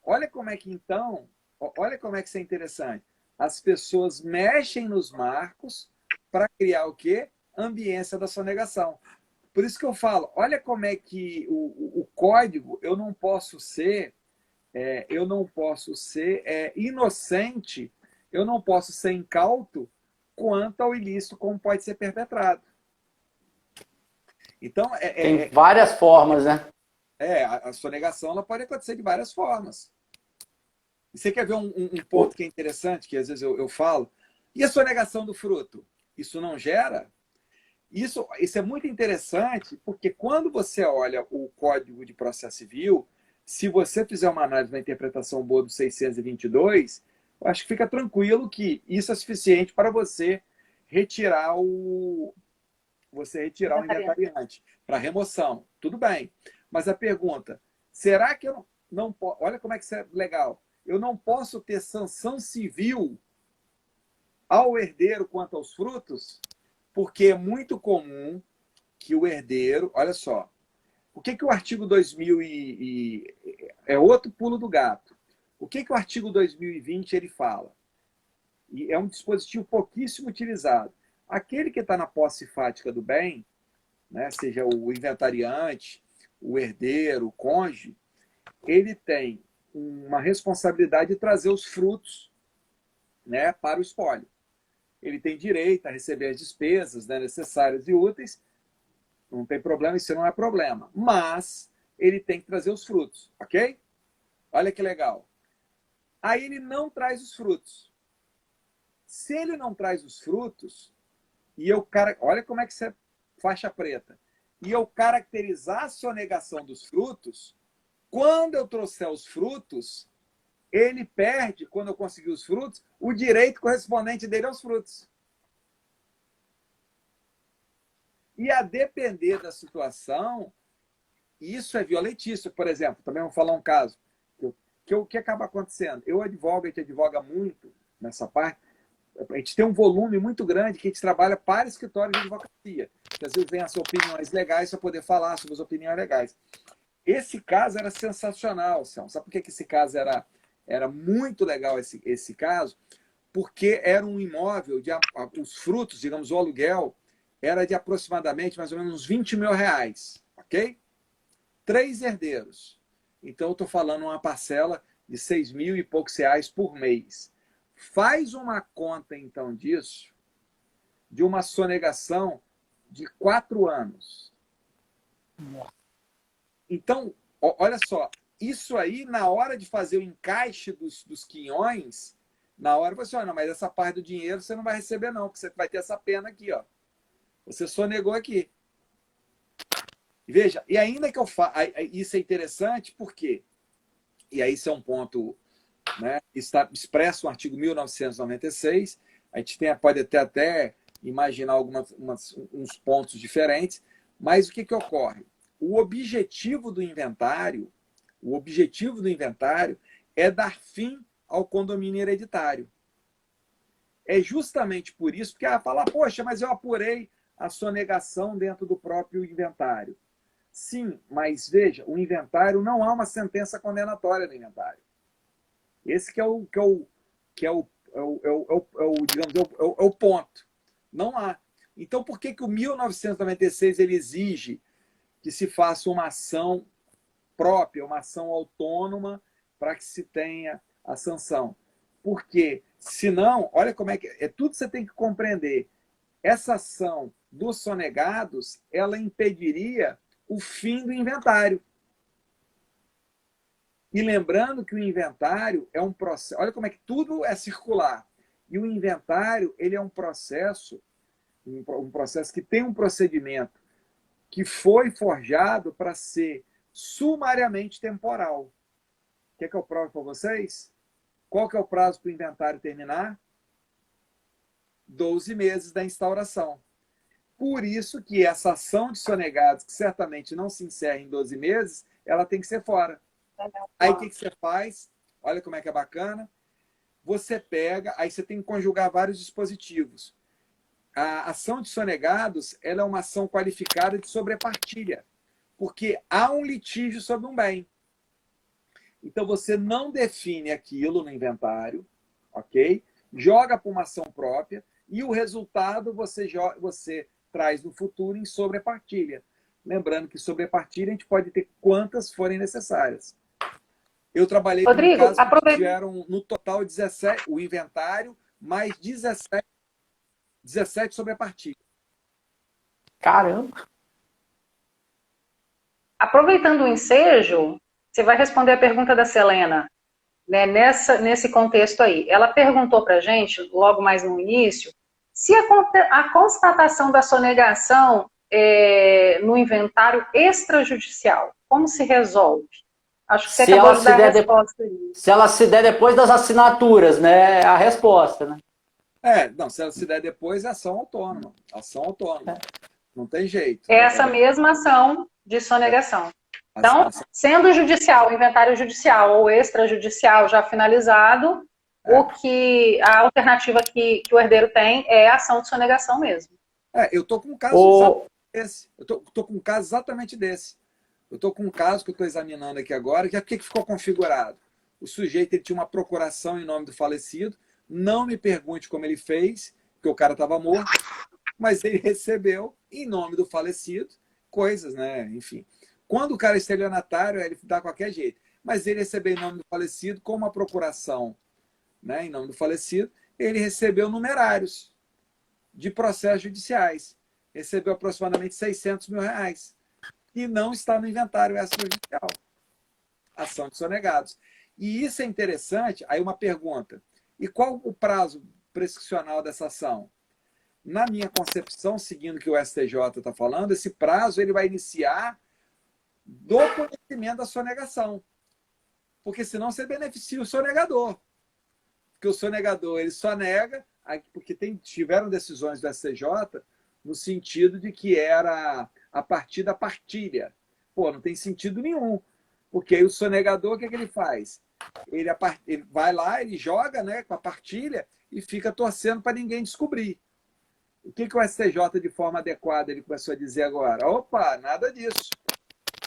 Olha como é que, então, olha como é que isso é interessante. As pessoas mexem nos marcos para criar o quê? Ambiência da sonegação. Por isso que eu falo, olha como é que o código, eu não posso ser inocente, eu não posso ser incauto quanto ao ilícito como pode ser perpetrado. Então, tem várias formas, né? A sonegação ela pode acontecer de várias formas. E você quer ver um ponto que é interessante, que às vezes eu falo? E a sonegação do fruto? Isso não gera? Isso é muito interessante, porque quando você olha o Código de Processo Civil, se você fizer uma análise, uma interpretação boa do 622, eu acho que fica tranquilo que isso é suficiente para você retirar o inventariante para remoção. Tudo bem. Mas a pergunta, será que eu não posso... Olha como é que isso é legal. Eu não posso ter sanção civil ao herdeiro quanto aos frutos? Porque é muito comum que o herdeiro... Olha só. O que o artigo 2000 é outro pulo do gato. O que o artigo 2020 ele fala? E é um dispositivo pouquíssimo utilizado. Aquele que está na posse fática do bem, né, seja o inventariante, o herdeiro, o cônjuge, ele tem uma responsabilidade de trazer os frutos, né, para o espólio. Ele tem direito a receber as despesas, né, necessárias e úteis. Não tem problema, isso não é problema. Mas ele tem que trazer os frutos, ok? Olha que legal. Aí ele não traz os frutos. Se ele não traz os frutos, olha como é que isso é faixa preta. E eu caracterizar a sonegação dos frutos, quando eu trouxer os frutos, ele perde, quando eu conseguir os frutos, o direito correspondente dele aos frutos. E a depender da situação, isso é violentíssimo. Por exemplo, também vou falar um caso que acaba acontecendo. Eu advogo, a gente advoga muito nessa parte. A gente tem um volume muito grande que a gente trabalha para escritório de advocacia. Que às vezes vem as opiniões legais para poder falar sobre as opiniões legais. Esse caso era sensacional, Celso. Sabe por que esse caso era muito legal, esse caso? Porque era um imóvel, os frutos, digamos, o aluguel, era de aproximadamente mais ou menos uns 20 mil reais, ok? 3 herdeiros. Então, eu estou falando uma parcela de 6 mil e poucos reais por mês. Faz uma conta, então, disso, de uma sonegação de 4 anos. Então, olha só, isso aí, na hora de fazer o encaixe dos quinhões, na hora você olha, não, mas essa parte do dinheiro você não vai receber não, porque você vai ter essa pena aqui, ó. Você sonegou aqui. Veja, e ainda que eu faça, isso é interessante, por quê? E aí isso é um ponto, né, está expresso no artigo 1996, a gente pode até imaginar uns pontos diferentes, mas o que ocorre? O objetivo do inventário é dar fim ao condomínio hereditário. É justamente por isso que fala, poxa, mas eu apurei a sonegação dentro do próprio inventário. Sim, mas veja, o inventário não há uma sentença condenatória no inventário. Esse que é o ponto. Não há. Então, por que o 1996 ele exige que se faça uma ação própria, uma ação autônoma para que se tenha a sanção? Porque, senão, olha como é que é tudo que você tem que compreender. Essa ação dos sonegados, ela impediria o fim do inventário. E lembrando que o inventário é um processo, olha como é que tudo é circular. E o inventário, ele é um processo que tem um procedimento que foi forjado para ser sumariamente temporal. Quer que eu prove para vocês? Qual que é o prazo para o inventário terminar? 12 meses da instauração. Por isso que essa ação de sonegados, que certamente não se encerra em 12 meses, ela tem que ser fora. Aí o que você faz? Olha como é que é bacana. Você pega, aí você tem que conjugar vários dispositivos. A ação de sonegados, ela é uma ação qualificada de sobrepartilha, porque há um litígio sobre um bem. Então você não define aquilo no inventário, ok? Joga para uma ação própria e o resultado você traz no futuro em sobrepartilha. Lembrando que sobrepartilha a gente pode ter quantas forem necessárias. Eu trabalhei com um caso que tiveram no total 17, o inventário, mais 17 sobrepartilha. Caramba! Aproveitando o ensejo, você vai responder a pergunta da Selena, né, nesse contexto aí. Ela perguntou para a gente, logo mais no início, se a constatação da sonegação no inventário extrajudicial, como se resolve? Acho que você acabou de dar a resposta aí. Se ela se der depois das assinaturas, né? A resposta, né? Não, se ela se der depois, é ação autônoma. Ação autônoma. Não tem jeito. É essa mesma ação de sonegação. Então, sendo judicial, inventário judicial ou extrajudicial já finalizado, a alternativa que o herdeiro tem é a ação de sonegação mesmo. Eu estou com um caso desse. Eu tô com um caso exatamente desse. Eu estou com um caso que eu estou examinando aqui agora, que é o que ficou configurado. O sujeito ele tinha uma procuração em nome do falecido, não me pergunte como ele fez, porque o cara estava morto, mas ele recebeu, em nome do falecido, coisas, né? Enfim. Quando o cara é estelionatário, ele dá qualquer jeito. Mas ele recebeu em nome do falecido, com uma procuração, né, em nome do falecido, ele recebeu numerários de processos judiciais. Recebeu aproximadamente 600 mil reais. E não está no inventário extrajudicial. Ação de sonegados. E isso é interessante. Aí uma pergunta. E qual o prazo prescricional dessa ação? Na minha concepção, seguindo o que o STJ está falando, esse prazo ele vai iniciar do conhecimento da sonegação. Porque senão você beneficia o sonegador. Porque o sonegador ele sonega, porque tiveram decisões do STJ no sentido de que era a partir da partilha. Pô, não tem sentido nenhum. Porque aí o sonegador, o que é que ele faz? Ele vai lá, ele joga, né, com a partilha e fica torcendo para ninguém descobrir. O que o STJ, de forma adequada, ele começou a dizer agora? Opa, nada disso.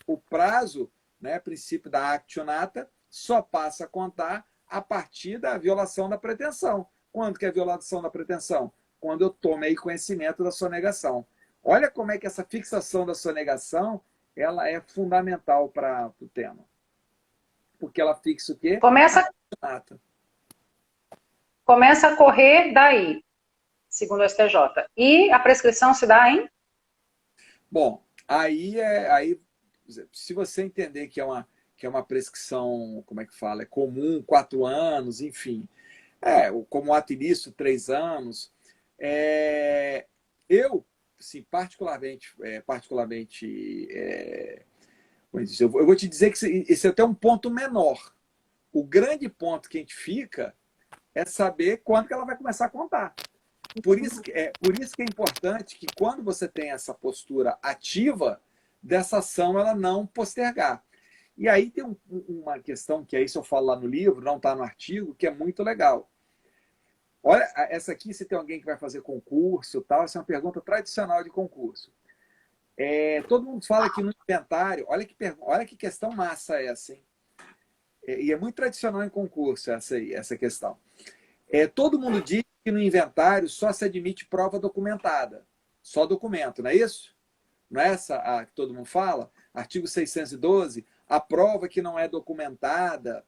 O prazo, né, princípio da actio nata, só passa a contar a partir da violação da pretensão. Quando que é a violação da pretensão? Quando eu tomei conhecimento da sonegação. Olha como é que essa fixação da sonegação ela é fundamental para o tema. Porque ela fixa o quê? Começa a correr daí, segundo o STJ. E a prescrição se dá em? Bom, aí se você entender que é uma prescrição, como é que fala? É comum, 4 anos, enfim. Como ato ilícito, 3 anos. Eu, assim, particularmente eu vou te dizer que esse é até um ponto menor. O grande ponto que a gente fica é saber quando que ela vai começar a contar. Por isso que é importante que quando você tem essa postura ativa, dessa ação ela não postergar. E aí tem uma questão que aí se eu falo lá no livro, não está no artigo, que é muito legal. Olha, essa aqui, se tem alguém que vai fazer concurso, tal, essa é uma pergunta tradicional de concurso. Todo mundo fala que no inventário, olha que questão massa essa, hein? E é muito tradicional em concurso essa questão. Todo mundo diz que no inventário só se admite prova documentada. Só documento, não é isso? Não é essa a que todo mundo fala? Artigo 612, a prova que não é documentada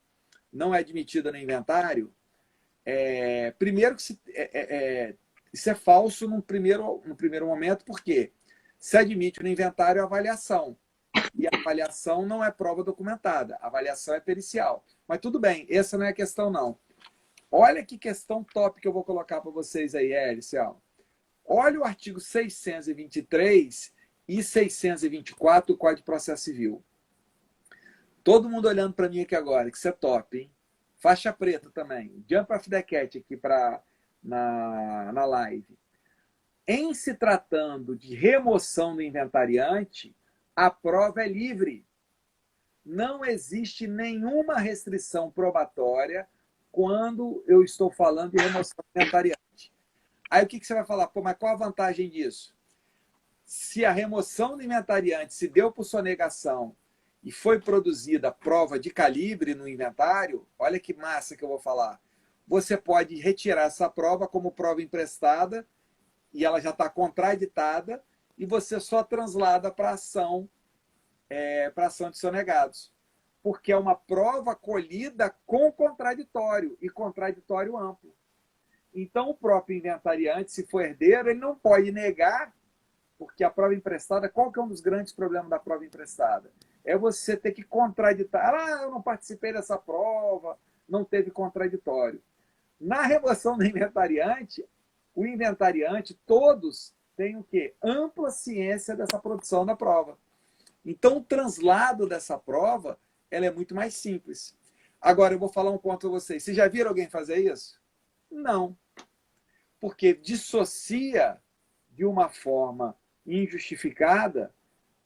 não é admitida no inventário. Primeiro que isso é falso no primeiro momento, por quê? Se admite no inventário a avaliação. E a avaliação não é prova documentada, a avaliação é pericial. Mas tudo bem, essa não é a questão, não. Olha que questão top que eu vou colocar para vocês aí, Elicial. Olha o artigo 623 e 624 do Código de Processo Civil. Todo mundo olhando para mim aqui agora, que isso é top, hein? Faixa preta também. Jump off the cat aqui na live. Em se tratando de remoção do inventariante, a prova é livre. Não existe nenhuma restrição probatória quando eu estou falando de remoção do inventariante. Aí o que você vai falar? Pô, mas qual a vantagem disso? Se a remoção do inventariante se deu por sonegação e foi produzida prova de calibre no inventário, olha que massa que eu vou falar. Você pode retirar essa prova como prova emprestada e ela já está contraditada e você só translada para ação de sonegados. Porque é uma prova colhida com contraditório e contraditório amplo. Então, o próprio inventariante, se for herdeiro, ele não pode negar, porque a prova emprestada, qual que é um dos grandes problemas da prova emprestada? É você ter que contraditar. Eu não participei dessa prova, não teve contraditório. Na remoção do inventariante, o inventariante, todos têm o quê? Ampla ciência dessa produção da prova. Então, o translado dessa prova, ela é muito mais simples. Agora, eu vou falar um ponto para vocês. Vocês já viram alguém fazer isso? Não. Porque dissocia de uma forma injustificada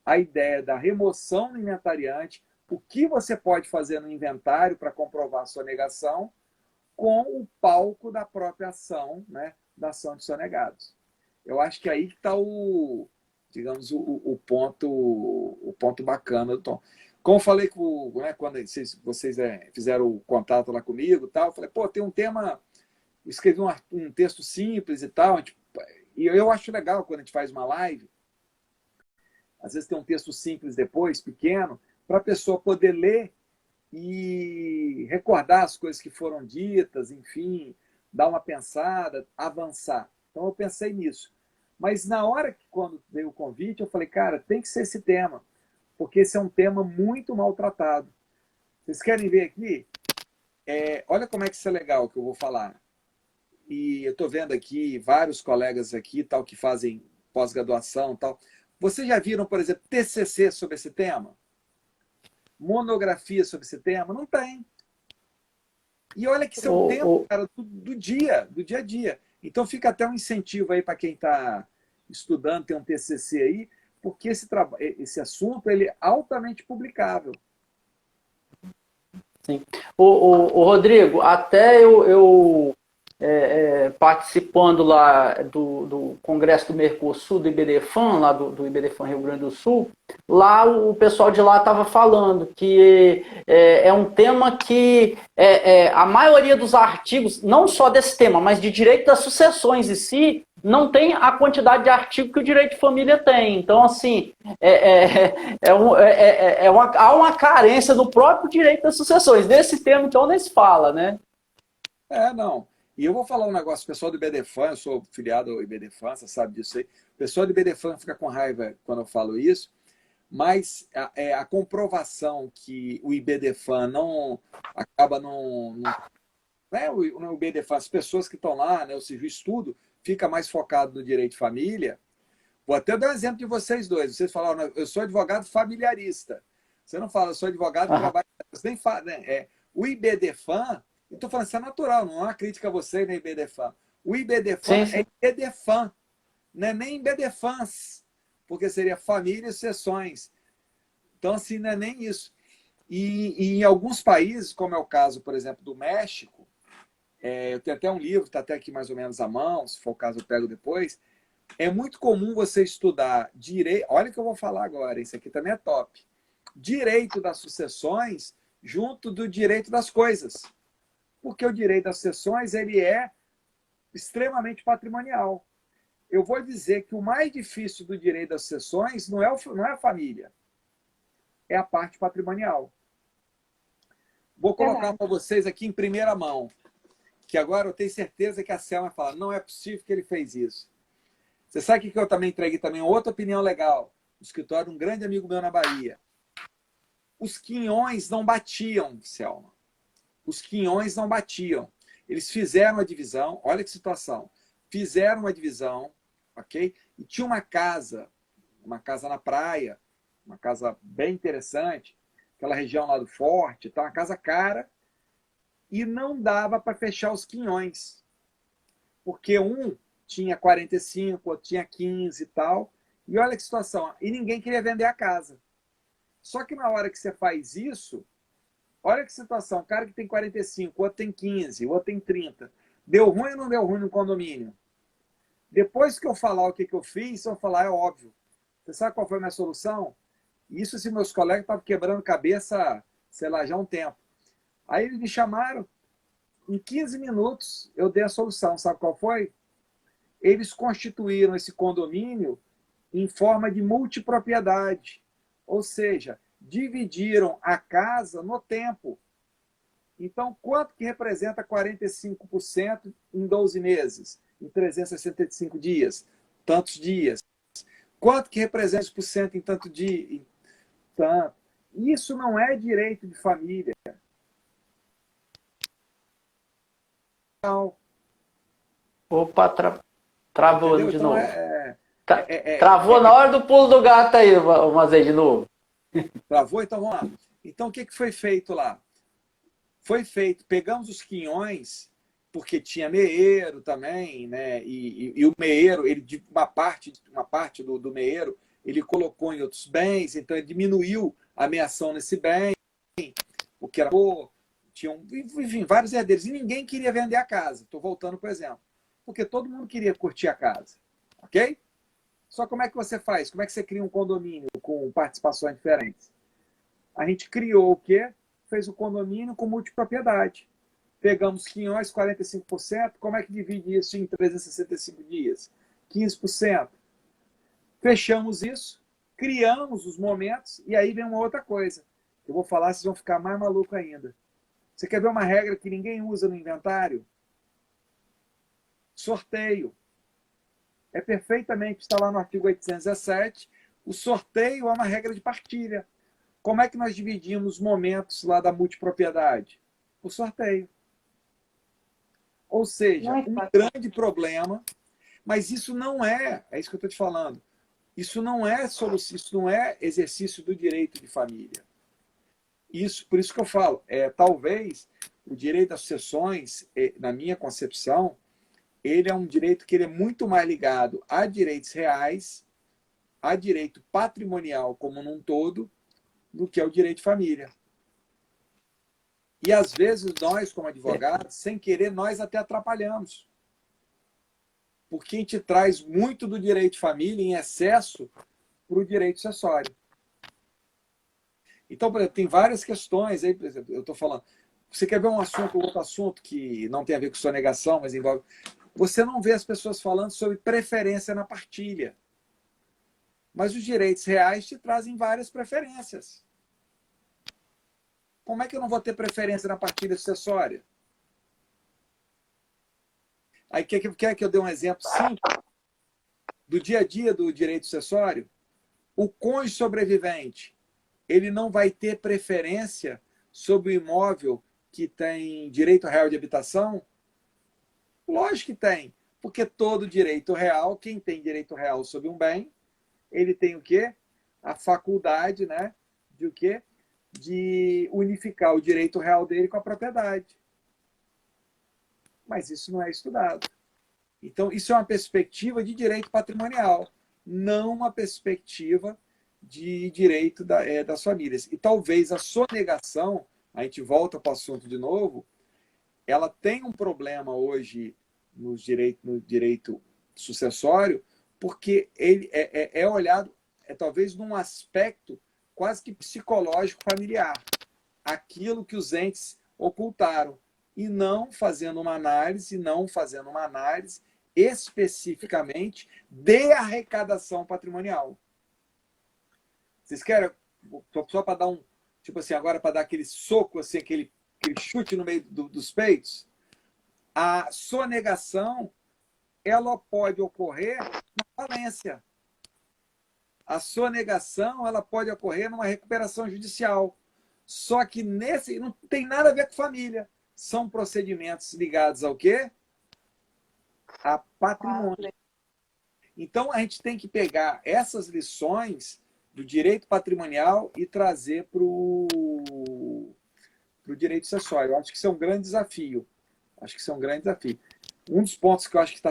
a ideia da remoção do inventariante, o que você pode fazer no inventário para comprovar a sonegação, com o palco da própria ação, né, da ação de sonegados. Eu acho que aí que está o ponto bacana do Tom. Como eu falei quando vocês fizeram o contato lá comigo, tal, eu falei, tem um tema, eu escrevi um texto simples e tal, e eu acho legal quando a gente faz uma live, às vezes tem um texto simples depois, pequeno, para a pessoa poder ler e recordar as coisas que foram ditas, enfim, dar uma pensada, avançar. Então eu pensei nisso. Mas na hora quando veio o convite, eu falei, cara, tem que ser esse tema, porque esse é um tema muito maltratado. Vocês querem ver aqui? Olha como é que isso é legal que eu vou falar. E eu estou vendo aqui vários colegas aqui, tal, que fazem pós-graduação, tal. Vocês já viram, por exemplo, TCC sobre esse tema? Monografia sobre esse tema? Não tem. E olha que isso é um tema, cara, do dia a dia. Então fica até um incentivo aí para quem está estudando, tem um TCC aí, porque esse assunto ele é altamente publicável. Sim. O Rodrigo, até eu participando lá do Congresso do Mercosul, do IBDFAN, lá do IBDFAN Rio Grande do Sul, lá o pessoal de lá estava falando que é um tema que a maioria dos artigos, não só desse tema, mas de direito das sucessões em si, não tem a quantidade de artigo que o direito de família tem. Então, assim, há uma carência no próprio direito das sucessões. Nesse tema, então, nem se fala, né? Não. E eu vou falar um negócio, o pessoal do IBDFAN, eu sou filiado ao IBDFAN, você sabe disso aí. O pessoal do IBDFAN fica com raiva quando eu falo isso, mas a comprovação que o IBDFAN não acaba né, o IBDFAN, as pessoas que estão lá, né, ou seja, o estudo fica mais focado no direito de família. Vou até dar um exemplo de vocês dois. Vocês falaram, eu sou advogado familiarista. Você não fala, eu sou advogado que trabalha... Você nem fala, né? O IBDFAN, eu estou falando, isso é natural, não é uma crítica a você nem IBDFAN. O IBDFAN é IBDFAN, não é nem IBDFANs, porque seria família e sucessões. Então, assim, não é nem isso. E em alguns países, como é o caso, por exemplo, do México, eu tenho até um livro, está até aqui mais ou menos à mão, se for o caso eu pego depois. É muito comum você estudar direito. Olha o que eu vou falar agora, isso aqui também é top. Direito das sucessões junto do direito das coisas. Porque o direito das sucessões ele é extremamente patrimonial. Eu vou dizer que o mais difícil do direito das sucessões não é a família, é a parte patrimonial. Vou colocar para vocês aqui em primeira mão, que agora eu tenho certeza que a Selma vai falar, não é possível que ele fez isso. Você sabe que eu também entreguei também outra opinião legal, no escritório de um grande amigo meu na Bahia. Os quinhões não batiam, Selma. Os quinhões não batiam. Eles fizeram a divisão, olha que situação. Fizeram uma divisão, ok? E tinha uma casa na praia, uma casa bem interessante, aquela região lá do Forte, tá? Uma casa cara, e não dava para fechar os quinhões. Porque um tinha 45, outro tinha 15 e tal. E olha que situação. E ninguém queria vender a casa. Só que na hora que você faz isso, olha que situação. O cara que tem 45, o outro tem 15, o outro tem 30. Deu ruim ou não deu ruim no condomínio? Depois que eu falar o que eu fiz, eu vou falar, é óbvio. Você sabe qual foi a minha solução? Isso se meus colegas estavam quebrando cabeça, sei lá, já há um tempo. Aí eles me chamaram, em 15 minutos eu dei a solução. Sabe qual foi? Eles constituíram esse condomínio em forma de multipropriedade. Ou seja, dividiram a casa no tempo. Então, quanto que representa 45% em 12 meses? Em 365 dias? Tantos dias. Quanto que representa 10% em tanto dia? Tanto. Isso não é direito de família. Opa, travou Entendeu? de Então, novo. Travou na hora do pulo do gato aí, mas aí de novo. Travou? Então vamos lá. Então o que foi feito lá? Foi feito, pegamos os quinhões, porque tinha meeiro também, né? E o meeiro, ele, uma parte do meeiro, ele colocou em outros bens, então ele diminuiu a meação nesse bem, o que era tinham, enfim, vários herdeiros, e ninguém queria vender a casa. Estou voltando para o exemplo. Porque todo mundo queria curtir a casa. Ok? Só como é que você faz? Como é que você cria um condomínio com participações diferentes? A gente criou o quê? Fez o condomínio com multipropriedade. Pegamos quinhões, 45%. Como é que divide isso em 365 dias? 15%. Fechamos isso, criamos os momentos, e aí vem uma outra coisa. Eu vou falar, vocês vão ficar mais malucos ainda. Você quer ver uma regra que ninguém usa no inventário? Sorteio. É perfeitamente, está lá no artigo 817, o sorteio é uma regra de partilha. Como é que nós dividimos os momentos lá da multipropriedade? O sorteio. Ou seja, um grande problema, mas isso não é isso que eu estou te falando, isso não é solução, isso não é exercício do direito de família. Por isso que eu falo, talvez o direito das sucessões, na minha concepção, ele é um direito que ele é muito mais ligado a direitos reais, a direito patrimonial como num todo, do que ao direito de família. E às vezes nós, como advogados, sem querer, nós até atrapalhamos. Porque a gente traz muito do direito de família em excesso para o direito sucessório. Então, por exemplo, tem várias questões aí, por exemplo, eu estou falando. Você quer ver um assunto, outro assunto que não tem a ver com sonegação, mas envolve. Você não vê as pessoas falando sobre preferência na partilha. Mas os direitos reais te trazem várias preferências. Como é que eu não vou ter preferência na partilha sucessória? Aí quer que eu dê um exemplo simples do dia a dia do direito sucessório? O cônjuge sobrevivente, ele não vai ter preferência sobre o imóvel que tem direito real de habitação? Lógico que tem, porque todo direito real, quem tem direito real sobre um bem, ele tem o quê? A faculdade, né, de o quê? De unificar o direito real dele com a propriedade. Mas isso não é estudado. Então, isso é uma perspectiva de direito patrimonial, não uma perspectiva de direito das famílias. E talvez a sonegação, a gente volta para o assunto de novo, ela tem um problema hoje no direito sucessório, porque ele é olhado, talvez, num aspecto quase que psicológico familiar. Aquilo que os entes ocultaram. E não fazendo uma análise especificamente de arrecadação patrimonial. Vocês querem, só para dar um, tipo assim, agora para dar aquele soco, assim, aquele chute no meio dos peitos? A sonegação, ela pode ocorrer na falência. A sonegação, ela pode ocorrer numa recuperação judicial. Só que nesse não tem nada a ver com família. São procedimentos ligados ao quê? A patrimônio. Então, a gente tem que pegar essas lições do direito patrimonial e trazer para o direito sucessório. Eu acho que isso é um grande desafio. Um dos pontos que eu acho que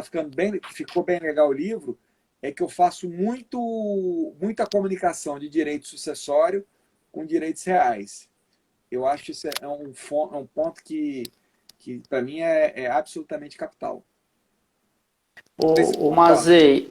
ficou bem legal o livro é que eu faço muita comunicação de direito sucessório com direitos reais. Eu acho que isso é um ponto que para mim, é absolutamente capital. O Mazei,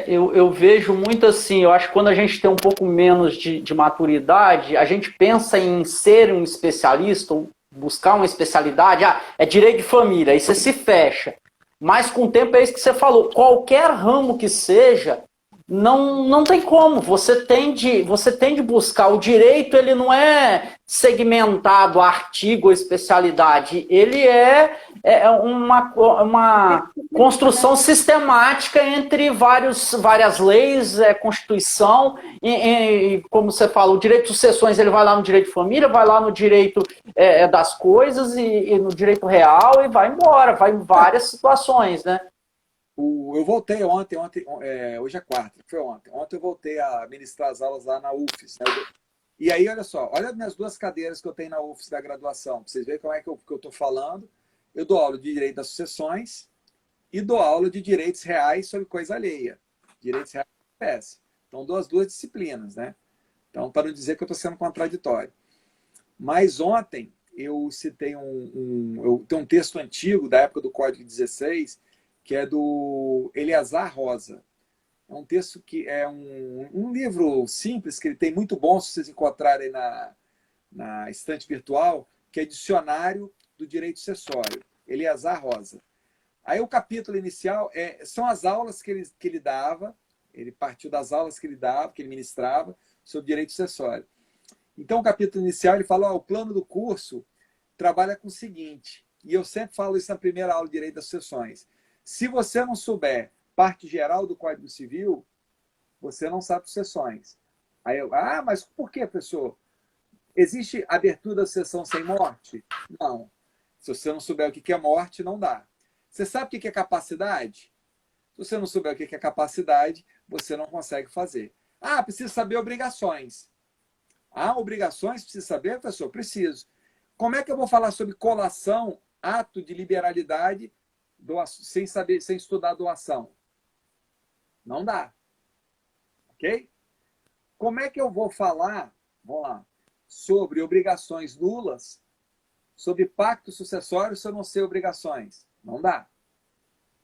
eu vejo muito assim, eu acho que quando a gente tem um pouco menos de maturidade, a gente pensa em ser um especialista, ou buscar uma especialidade, é direito de família, aí você se fecha. Mas com o tempo é isso que você falou, qualquer ramo que seja, não tem como, você tem de buscar. O direito, ele não é segmentado a artigo ou especialidade, ele é uma construção sistemática entre várias leis, Constituição, e como você fala, o direito de sucessões, ele vai lá no direito de família, vai lá no direito das coisas e no direito real e vai embora, vai em várias situações, né? Eu voltei ontem, hoje é quarta, foi ontem. Ontem eu voltei a ministrar as aulas lá na UFES. Né? E aí, olha só, olha as minhas duas cadeiras que eu tenho na UFES da graduação, para vocês verem como é que eu estou falando. Eu dou aula de direito das sucessões e dou aula de direitos reais sobre coisa alheia. Direitos reais sobre PS. Então, dou as duas disciplinas, né? Então, para não dizer que eu estou sendo contraditório. Mas ontem eu citei eu tenho um texto antigo da época do Código 16, que é do Eleazar Rosa. É um texto que é um livro simples, que ele tem muito bom, se vocês encontrarem na estante virtual, que é Dicionário do Direito Sucessório, Eleazar Rosa. Aí o capítulo inicial são as aulas que ele dava, ele partiu das aulas que ele dava, que ele ministrava, sobre direito sucessório. Então, o capítulo inicial, ele fala, o plano do curso trabalha com o seguinte, e eu sempre falo isso na primeira aula de Direito das Sucessões. Se você não souber parte geral do Código Civil, você não sabe sucessões. Aí eu, mas por que, professor? Existe abertura da sucessão sem morte? Não. Se você não souber o que é morte, não dá. Você sabe o que é capacidade? Se você não souber o que é capacidade, você não consegue fazer. Precisa saber obrigações. Obrigações? Precisa saber, professor? Preciso. Como é que eu vou falar sobre colação, ato de liberalidade, sem estudar doação? Não dá. Ok? Como é que eu vou falar, vamos lá, sobre obrigações nulas, sobre pacto sucessório se eu não sei obrigações? Não dá.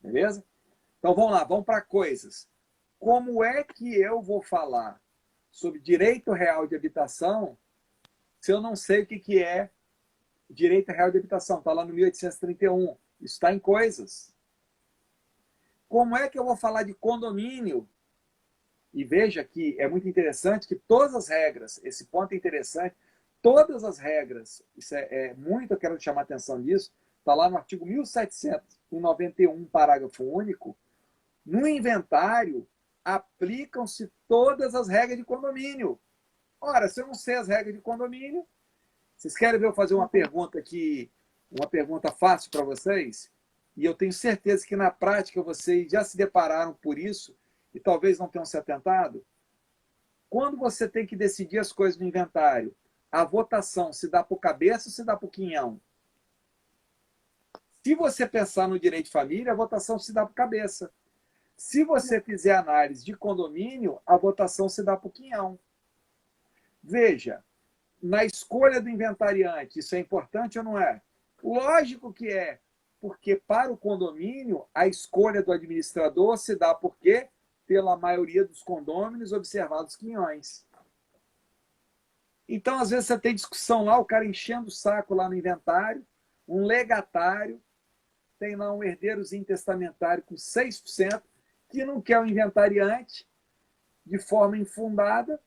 Beleza? Então vamos lá, vamos para coisas. Como é que eu vou falar sobre direito real de habitação se eu não sei o que é direito real de habitação? Está lá no 1831. Isso está em coisas. Como é que eu vou falar de condomínio? E veja que é muito interessante que todas as regras, esse ponto é interessante, todas as regras, isso muito, eu quero chamar a atenção disso, está lá no artigo 1791, parágrafo único, no inventário aplicam-se todas as regras de condomínio. Ora, se eu não sei as regras de condomínio, vocês querem ver eu fazer uma pergunta aqui, uma pergunta fácil para vocês? E eu tenho certeza que na prática vocês já se depararam por isso e talvez não tenham se atentado. Quando você tem que decidir as coisas no inventário, a votação se dá por cabeça ou se dá por quinhão? Se você pensar no direito de família, a votação se dá por cabeça. Se você fizer análise de condomínio, a votação se dá por quinhão. Veja, na escolha do inventariante, isso é importante ou não é? Lógico que é, porque para o condomínio, a escolha do administrador se dá por quê? Pela maioria dos condôminos observados quinhões. Então, às vezes, você tem discussão lá, o cara enchendo o saco lá no inventário, um legatário, tem lá um herdeirozinho testamentário com 6%, que não quer o inventariante de forma infundada,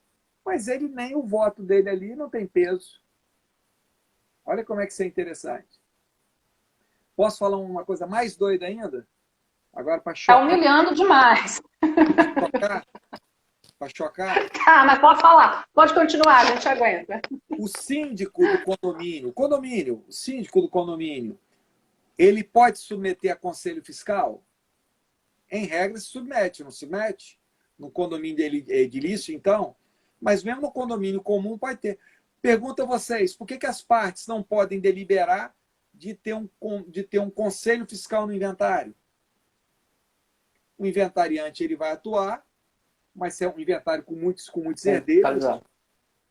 mas ele nem o voto dele ali não tem peso. Olha como é que isso é interessante. Posso falar uma coisa mais doida ainda? Agora para chocar. Está humilhando demais. Para chocar. Tá, mas pode falar. Pode continuar, a gente aguenta. O síndico do condomínio, o síndico do condomínio, ele pode submeter a conselho fiscal? Em regra, se submete, não submete? No condomínio edilício, então? Mas mesmo no condomínio comum pode ter. Pergunto a vocês, por que as partes não podem deliberar de ter um conselho fiscal no inventário? O inventariante ele vai atuar, mas se é um inventário com muitos herdeiros,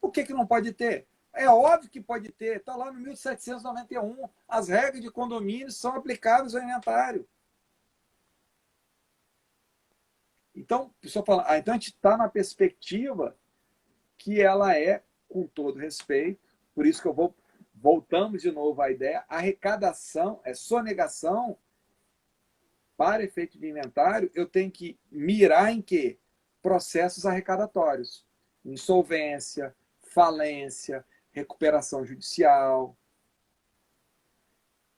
por que não pode ter? É óbvio que pode ter. Está lá no 1791. As regras de condomínio são aplicáveis ao inventário. Então, o pessoal fala, então a gente está na perspectiva que ela é, com todo respeito, por isso que voltamos de novo à ideia, arrecadação, sonegação, para efeito de inventário, eu tenho que mirar em quê? Processos arrecadatórios. Insolvência, falência, recuperação judicial.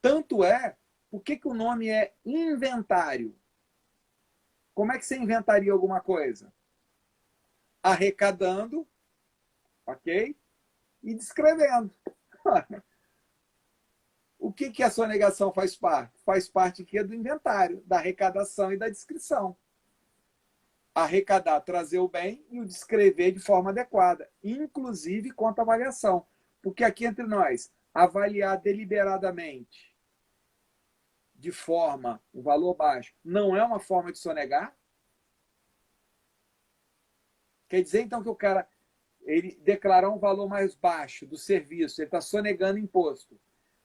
Tanto é, por que o nome é inventário? Como é que você inventaria alguma coisa? Arrecadando, ok? E descrevendo. O que a sonegação faz parte? Faz parte aqui do inventário, da arrecadação e da descrição. Arrecadar, trazer o bem e o descrever de forma adequada, inclusive quanto à avaliação. Porque aqui entre nós, avaliar deliberadamente de forma, um valor baixo, não é uma forma de sonegar? Quer dizer, então, que o cara ele declarar um valor mais baixo do serviço, ele está sonegando imposto.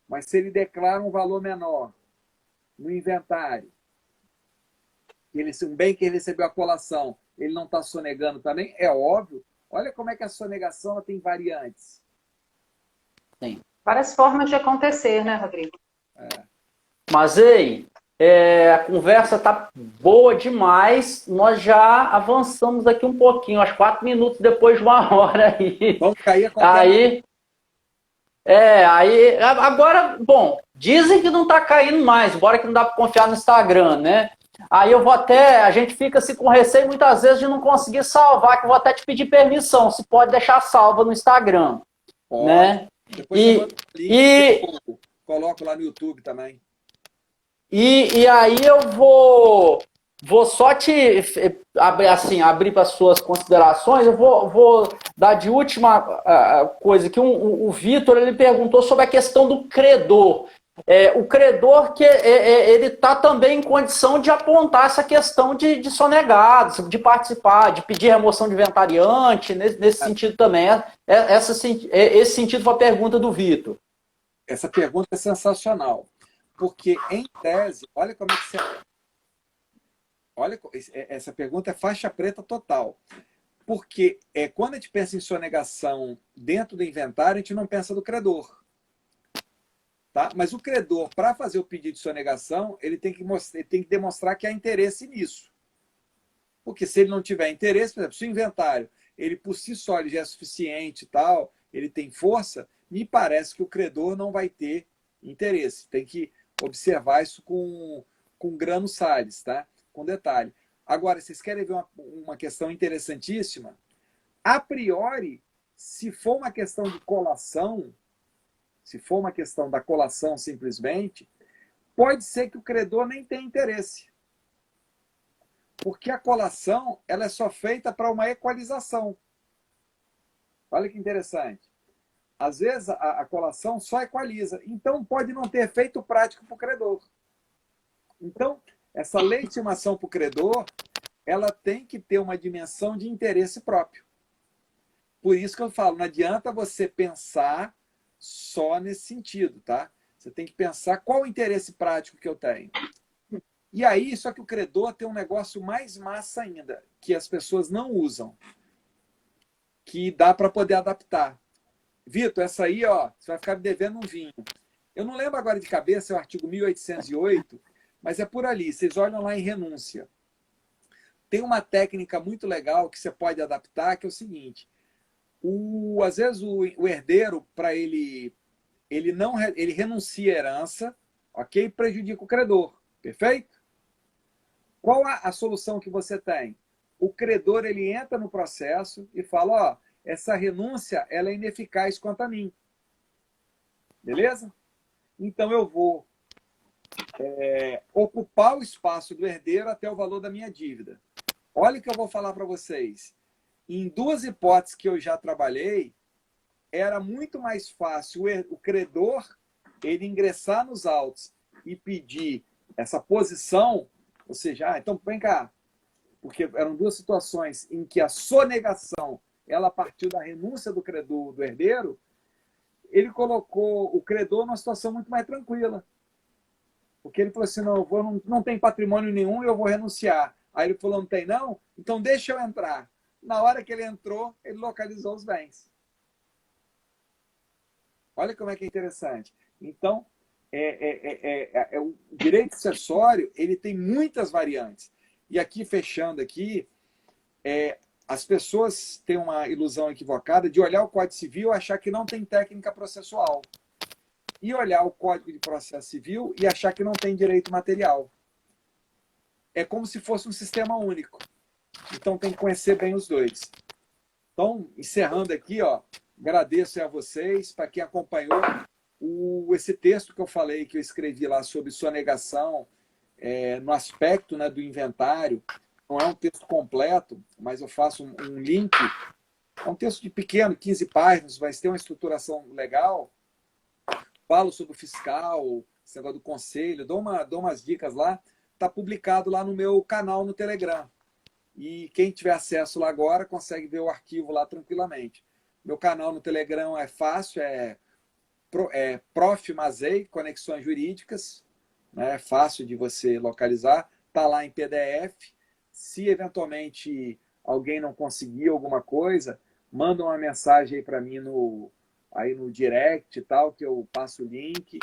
Mas se ele declara um valor menor no inventário, um bem que ele recebeu a colação, ele não está sonegando também? É óbvio. Olha como é que a sonegação ela tem variantes. Sim. Várias formas de acontecer, né, Rodrigo? Mas, ei, a conversa tá boa demais. Nós já avançamos aqui um pouquinho, acho 4 minutos depois de 1 hora aí. Vamos cair a qualquer... Aí, agora, bom, dizem que não tá caindo mais, embora que não dá para confiar no Instagram, né? Aí a gente fica assim com receio muitas vezes de não conseguir salvar, que eu vou até te pedir permissão, se pode deixar salva no Instagram, né? Depois você manda o link, eu coloco lá no YouTube também. E aí eu vou só te abrir para as suas considerações. Eu vou dar de última coisa que o Vitor ele perguntou sobre a questão do credor. o credor que ele está também em condição de apontar essa questão de sonegados, de participar, de pedir remoção de inventariante, nesse sentido também. Esse sentido foi a pergunta do Vitor. Essa pergunta é sensacional, porque, em tese, olha como é que você... Olha, essa pergunta é faixa preta total. Porque quando a gente pensa em sonegação dentro do inventário, a gente não pensa do credor. Tá? Mas o credor, para fazer o pedido de sonegação, ele tem que demonstrar que há interesse nisso. Porque se ele não tiver interesse, por exemplo, se o inventário ele por si só ele já é suficiente e tal, ele tem força, me parece que o credor não vai ter interesse. Tem que observar isso com grano Salles, tá? Com detalhe. Agora, vocês querem ver uma questão interessantíssima? A priori, se for uma questão de colação, se for uma questão da colação simplesmente, pode ser que o credor nem tenha interesse. Porque a colação ela é só feita para uma equalização. Olha que interessante. Às vezes a colação só equaliza. Então pode não ter efeito prático para o credor. Então, essa legitimação para o credor, ela tem que ter uma dimensão de interesse próprio. Por isso que eu falo, não adianta você pensar só nesse sentido, tá? Você tem que pensar qual o interesse prático que eu tenho. E aí, só que o credor tem um negócio mais massa ainda, que as pessoas não usam, que dá para poder adaptar. Vitor, essa aí, ó, você vai ficar me devendo um vinho. Eu não lembro agora de cabeça, é o artigo 1808, mas é por ali. Vocês olham lá em renúncia. Tem uma técnica muito legal que você pode adaptar, que é o seguinte. Às vezes o herdeiro, para ele renuncia à herança, ok? Prejudica o credor. Perfeito? Qual a solução que você tem? O credor ele entra no processo e fala, ó, essa renúncia ela é ineficaz quanto a mim. Beleza? Então eu vou ocupar o espaço do herdeiro até o valor da minha dívida. Olha o que eu vou falar para vocês. Em duas hipóteses que eu já trabalhei, era muito mais fácil o credor ele ingressar nos autos e pedir essa posição, ou seja, então vem cá, porque eram duas situações em que a sonegação ela partiu da renúncia do credor, do herdeiro, ele colocou o credor numa situação muito mais tranquila. Porque ele falou assim, não tem patrimônio nenhum, eu vou renunciar. Aí ele falou, não tem não? Então deixa eu entrar. Na hora que ele entrou, ele localizou os bens. Olha como é que é interessante. Então, o direito acessório ele tem muitas variantes. E aqui, fechando aqui, as pessoas têm uma ilusão equivocada de olhar o Código Civil e achar que não tem técnica processual. E olhar o Código de Processo Civil e achar que não tem direito material. É como se fosse um sistema único. Então tem que conhecer bem os dois. Então, encerrando aqui, ó, agradeço a vocês, para quem acompanhou esse texto que eu falei, que eu escrevi lá sobre sonegação, no aspecto, né, do inventário. Não é um texto completo, mas eu faço um link. É um texto de pequeno, 15 páginas, mas tem uma estruturação legal. Falo sobre o fiscal, esse negócio do conselho, dou umas dicas lá. Está publicado lá no meu canal no Telegram. E quem tiver acesso lá agora consegue ver o arquivo lá tranquilamente. Meu canal no Telegram é fácil, Prof. Mazei, Conexões Jurídicas. Né? É fácil de você localizar. Está lá em PDF. Se eventualmente alguém não conseguir alguma coisa, manda uma mensagem aí para mim aí no direct e tal, que eu passo o link.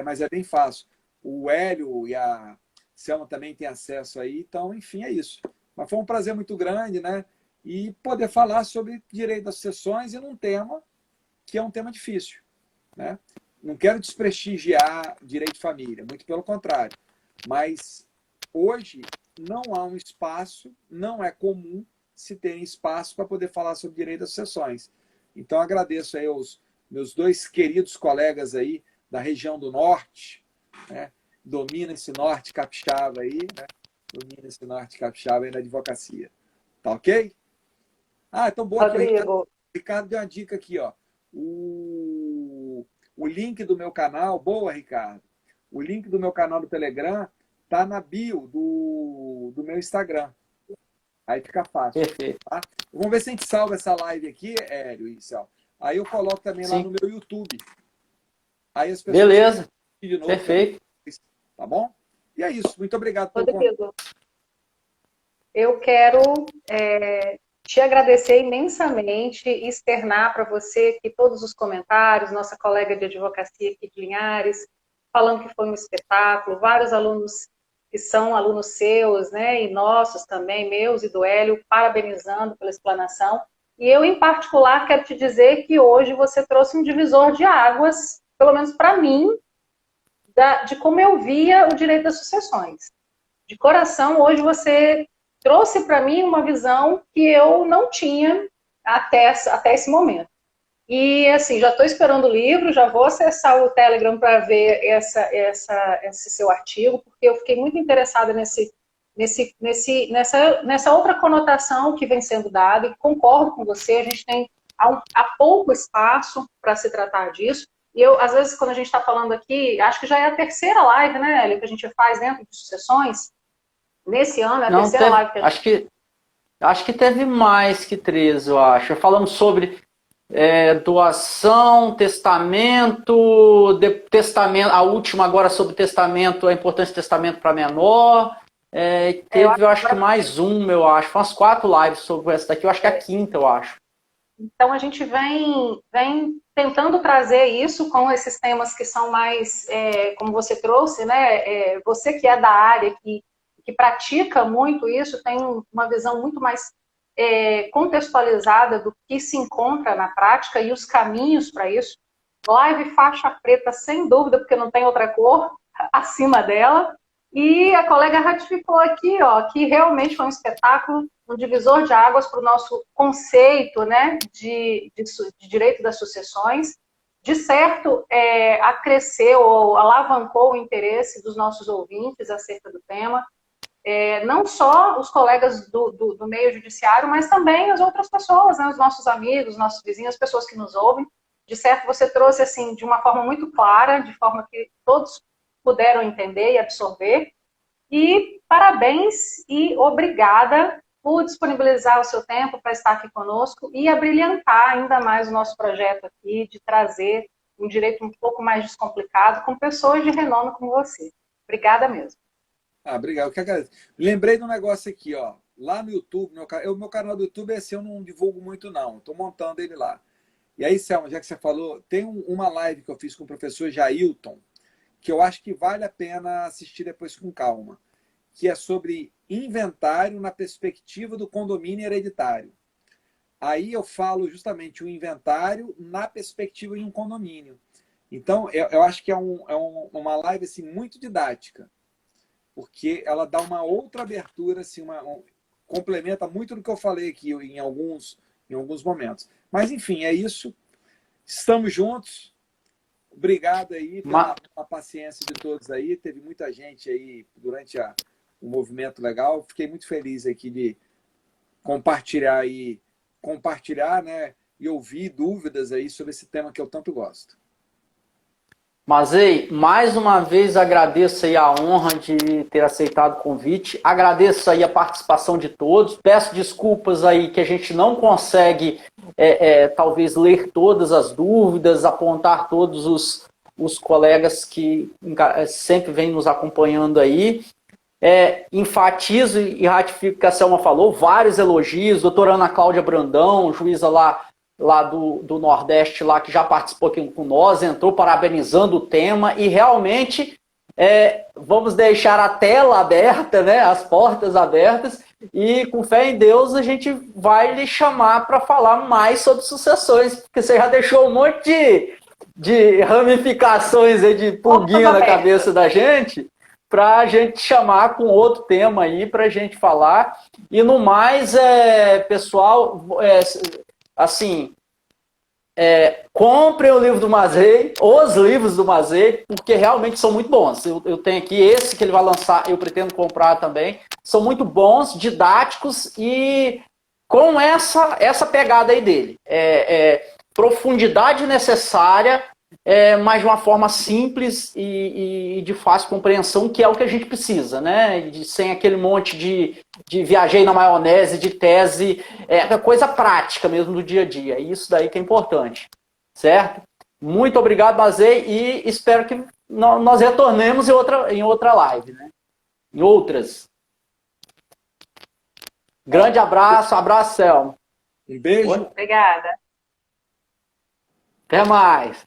Mas é bem fácil. O Hélio e a Selma também têm acesso aí. Então, enfim, é isso. Mas foi um prazer muito grande, né? E poder falar sobre direito das sucessões e num tema que é um tema difícil. Né? Não quero desprestigiar direito de família, muito pelo contrário. Mas hoje não há um espaço, não é comum se ter espaço para poder falar sobre direito das sucessões. Então agradeço aí aos meus dois queridos colegas aí da região do norte, né? Domina esse norte capixaba aí, né? Domina esse norte capixaba aí na advocacia. Tá ok? Então boa. Rodrigo. O Ricardo deu uma dica aqui, ó. o link do meu canal, boa, Ricardo, o link do meu canal do Telegram tá na bio do meu Instagram. Aí fica fácil. Perfeito. Tá? Vamos ver se a gente salva essa live aqui, Hélio e Céu. Aí eu coloco também lá Sim. no meu YouTube. Aí as pessoas... Beleza. De novo, Perfeito. tá bom? E é isso. Muito obrigado pelo Rodrigo, eu quero te agradecer imensamente e externar para você que todos os comentários, nossa colega de advocacia aqui de Linhares, falando que foi um espetáculo, vários alunos que são alunos seus, né, e nossos também, meus e do Hélio, parabenizando pela explanação. E eu, em particular, quero te dizer que hoje você trouxe um divisor de águas, pelo menos para mim, de como eu via o direito das sucessões. De coração, hoje você trouxe para mim uma visão que eu não tinha até esse momento. E, assim, já estou esperando o livro, já vou acessar o Telegram para ver esse seu artigo, porque eu fiquei muito interessada nessa outra conotação que vem sendo dada, e concordo com você, a gente tem há pouco espaço para se tratar disso. E eu, às vezes, quando a gente está falando aqui, acho que já é a terceira live, né, Hélio, que a gente faz dentro de sucessões. Nesse ano, é a terceira live que a gente... Acho que teve mais que 13, eu acho. Falamos sobre doação, testamento, testamento, a última agora sobre testamento, a importância do testamento para menor. Teve, eu acho que mais eu acho. Foi umas 4 lives sobre essa daqui, eu acho que é a quinta, eu acho. Então, a gente vem tentando trazer isso com esses temas que são mais, como você trouxe, né? Você que é da área, que pratica muito isso, tem uma visão muito mais contextualizada do que se encontra na prática e os caminhos para isso. Live faixa preta, sem dúvida, porque não tem outra cor acima dela. E a colega ratificou aqui, ó, que realmente foi um espetáculo, um divisor de águas para o nosso conceito, né, de direito das sucessões. De certo, acresceu ou alavancou o interesse dos nossos ouvintes acerca do tema. Não só os colegas do meio judiciário, mas também as outras pessoas, né, os nossos amigos, nossos vizinhos, as pessoas que nos ouvem. De certo, você trouxe assim de uma forma muito clara, de forma que todos puderam entender e absorver. E parabéns e obrigada por disponibilizar o seu tempo para estar aqui conosco e abrilhantar ainda mais o nosso projeto aqui, de trazer um direito um pouco mais descomplicado com pessoas de renome como você. Obrigada mesmo. Obrigado, eu que agradeço. Lembrei de um negócio aqui, ó. Lá no YouTube, meu canal do YouTube eu não divulgo muito, não. Estou montando ele lá. E aí, Selma, já que você falou, tem uma live que eu fiz com o professor Jailton, que eu acho que vale a pena assistir depois com calma, que é sobre inventário na perspectiva do condomínio hereditário. Aí eu falo justamente o inventário na perspectiva de um condomínio. Então, eu acho que é uma live assim, muito didática, porque ela dá uma outra abertura, assim, complementa muito do que eu falei aqui em alguns momentos. Mas, enfim, é isso. Estamos juntos. Obrigado aí pela paciência de todos aí. Teve muita gente aí durante o movimento legal. Fiquei muito feliz aqui de compartilhar, né, e ouvir dúvidas aí sobre esse tema que eu tanto gosto. Mazei, mais uma vez agradeço aí a honra de ter aceitado o convite, agradeço aí a participação de todos, peço desculpas aí que a gente não consegue talvez ler todas as dúvidas, apontar todos os colegas que sempre vêm nos acompanhando aí. Enfatizo e ratifico o que a Selma falou, vários elogios, doutora Ana Cláudia Brandão, juíza lá do Nordeste, lá que já participou aqui com nós, entrou parabenizando o tema e realmente vamos deixar a tela aberta, né, as portas abertas e com fé em Deus a gente vai lhe chamar para falar mais sobre sucessões, porque você já deixou um monte de ramificações aí, de pulguinha na cabeça da gente, para a gente chamar com outro tema aí para a gente falar. E no mais, pessoal, assim, comprem o livro do Mazei, os livros do Mazei, porque realmente são muito bons. Eu tenho aqui esse que ele vai lançar, eu pretendo comprar também. São muito bons, didáticos e com essa pegada aí dele. Profundidade necessária mas de uma forma simples e de fácil compreensão, que é o que a gente precisa, né? Sem aquele monte de viajei na maionese, de tese, coisa prática mesmo do dia a dia. Isso daí que é importante, certo? Muito obrigado, Bazei, e espero que nós retornemos em outra live, né? Em outras. Grande abraço, Selma. Um beijo. Obrigada. Até mais.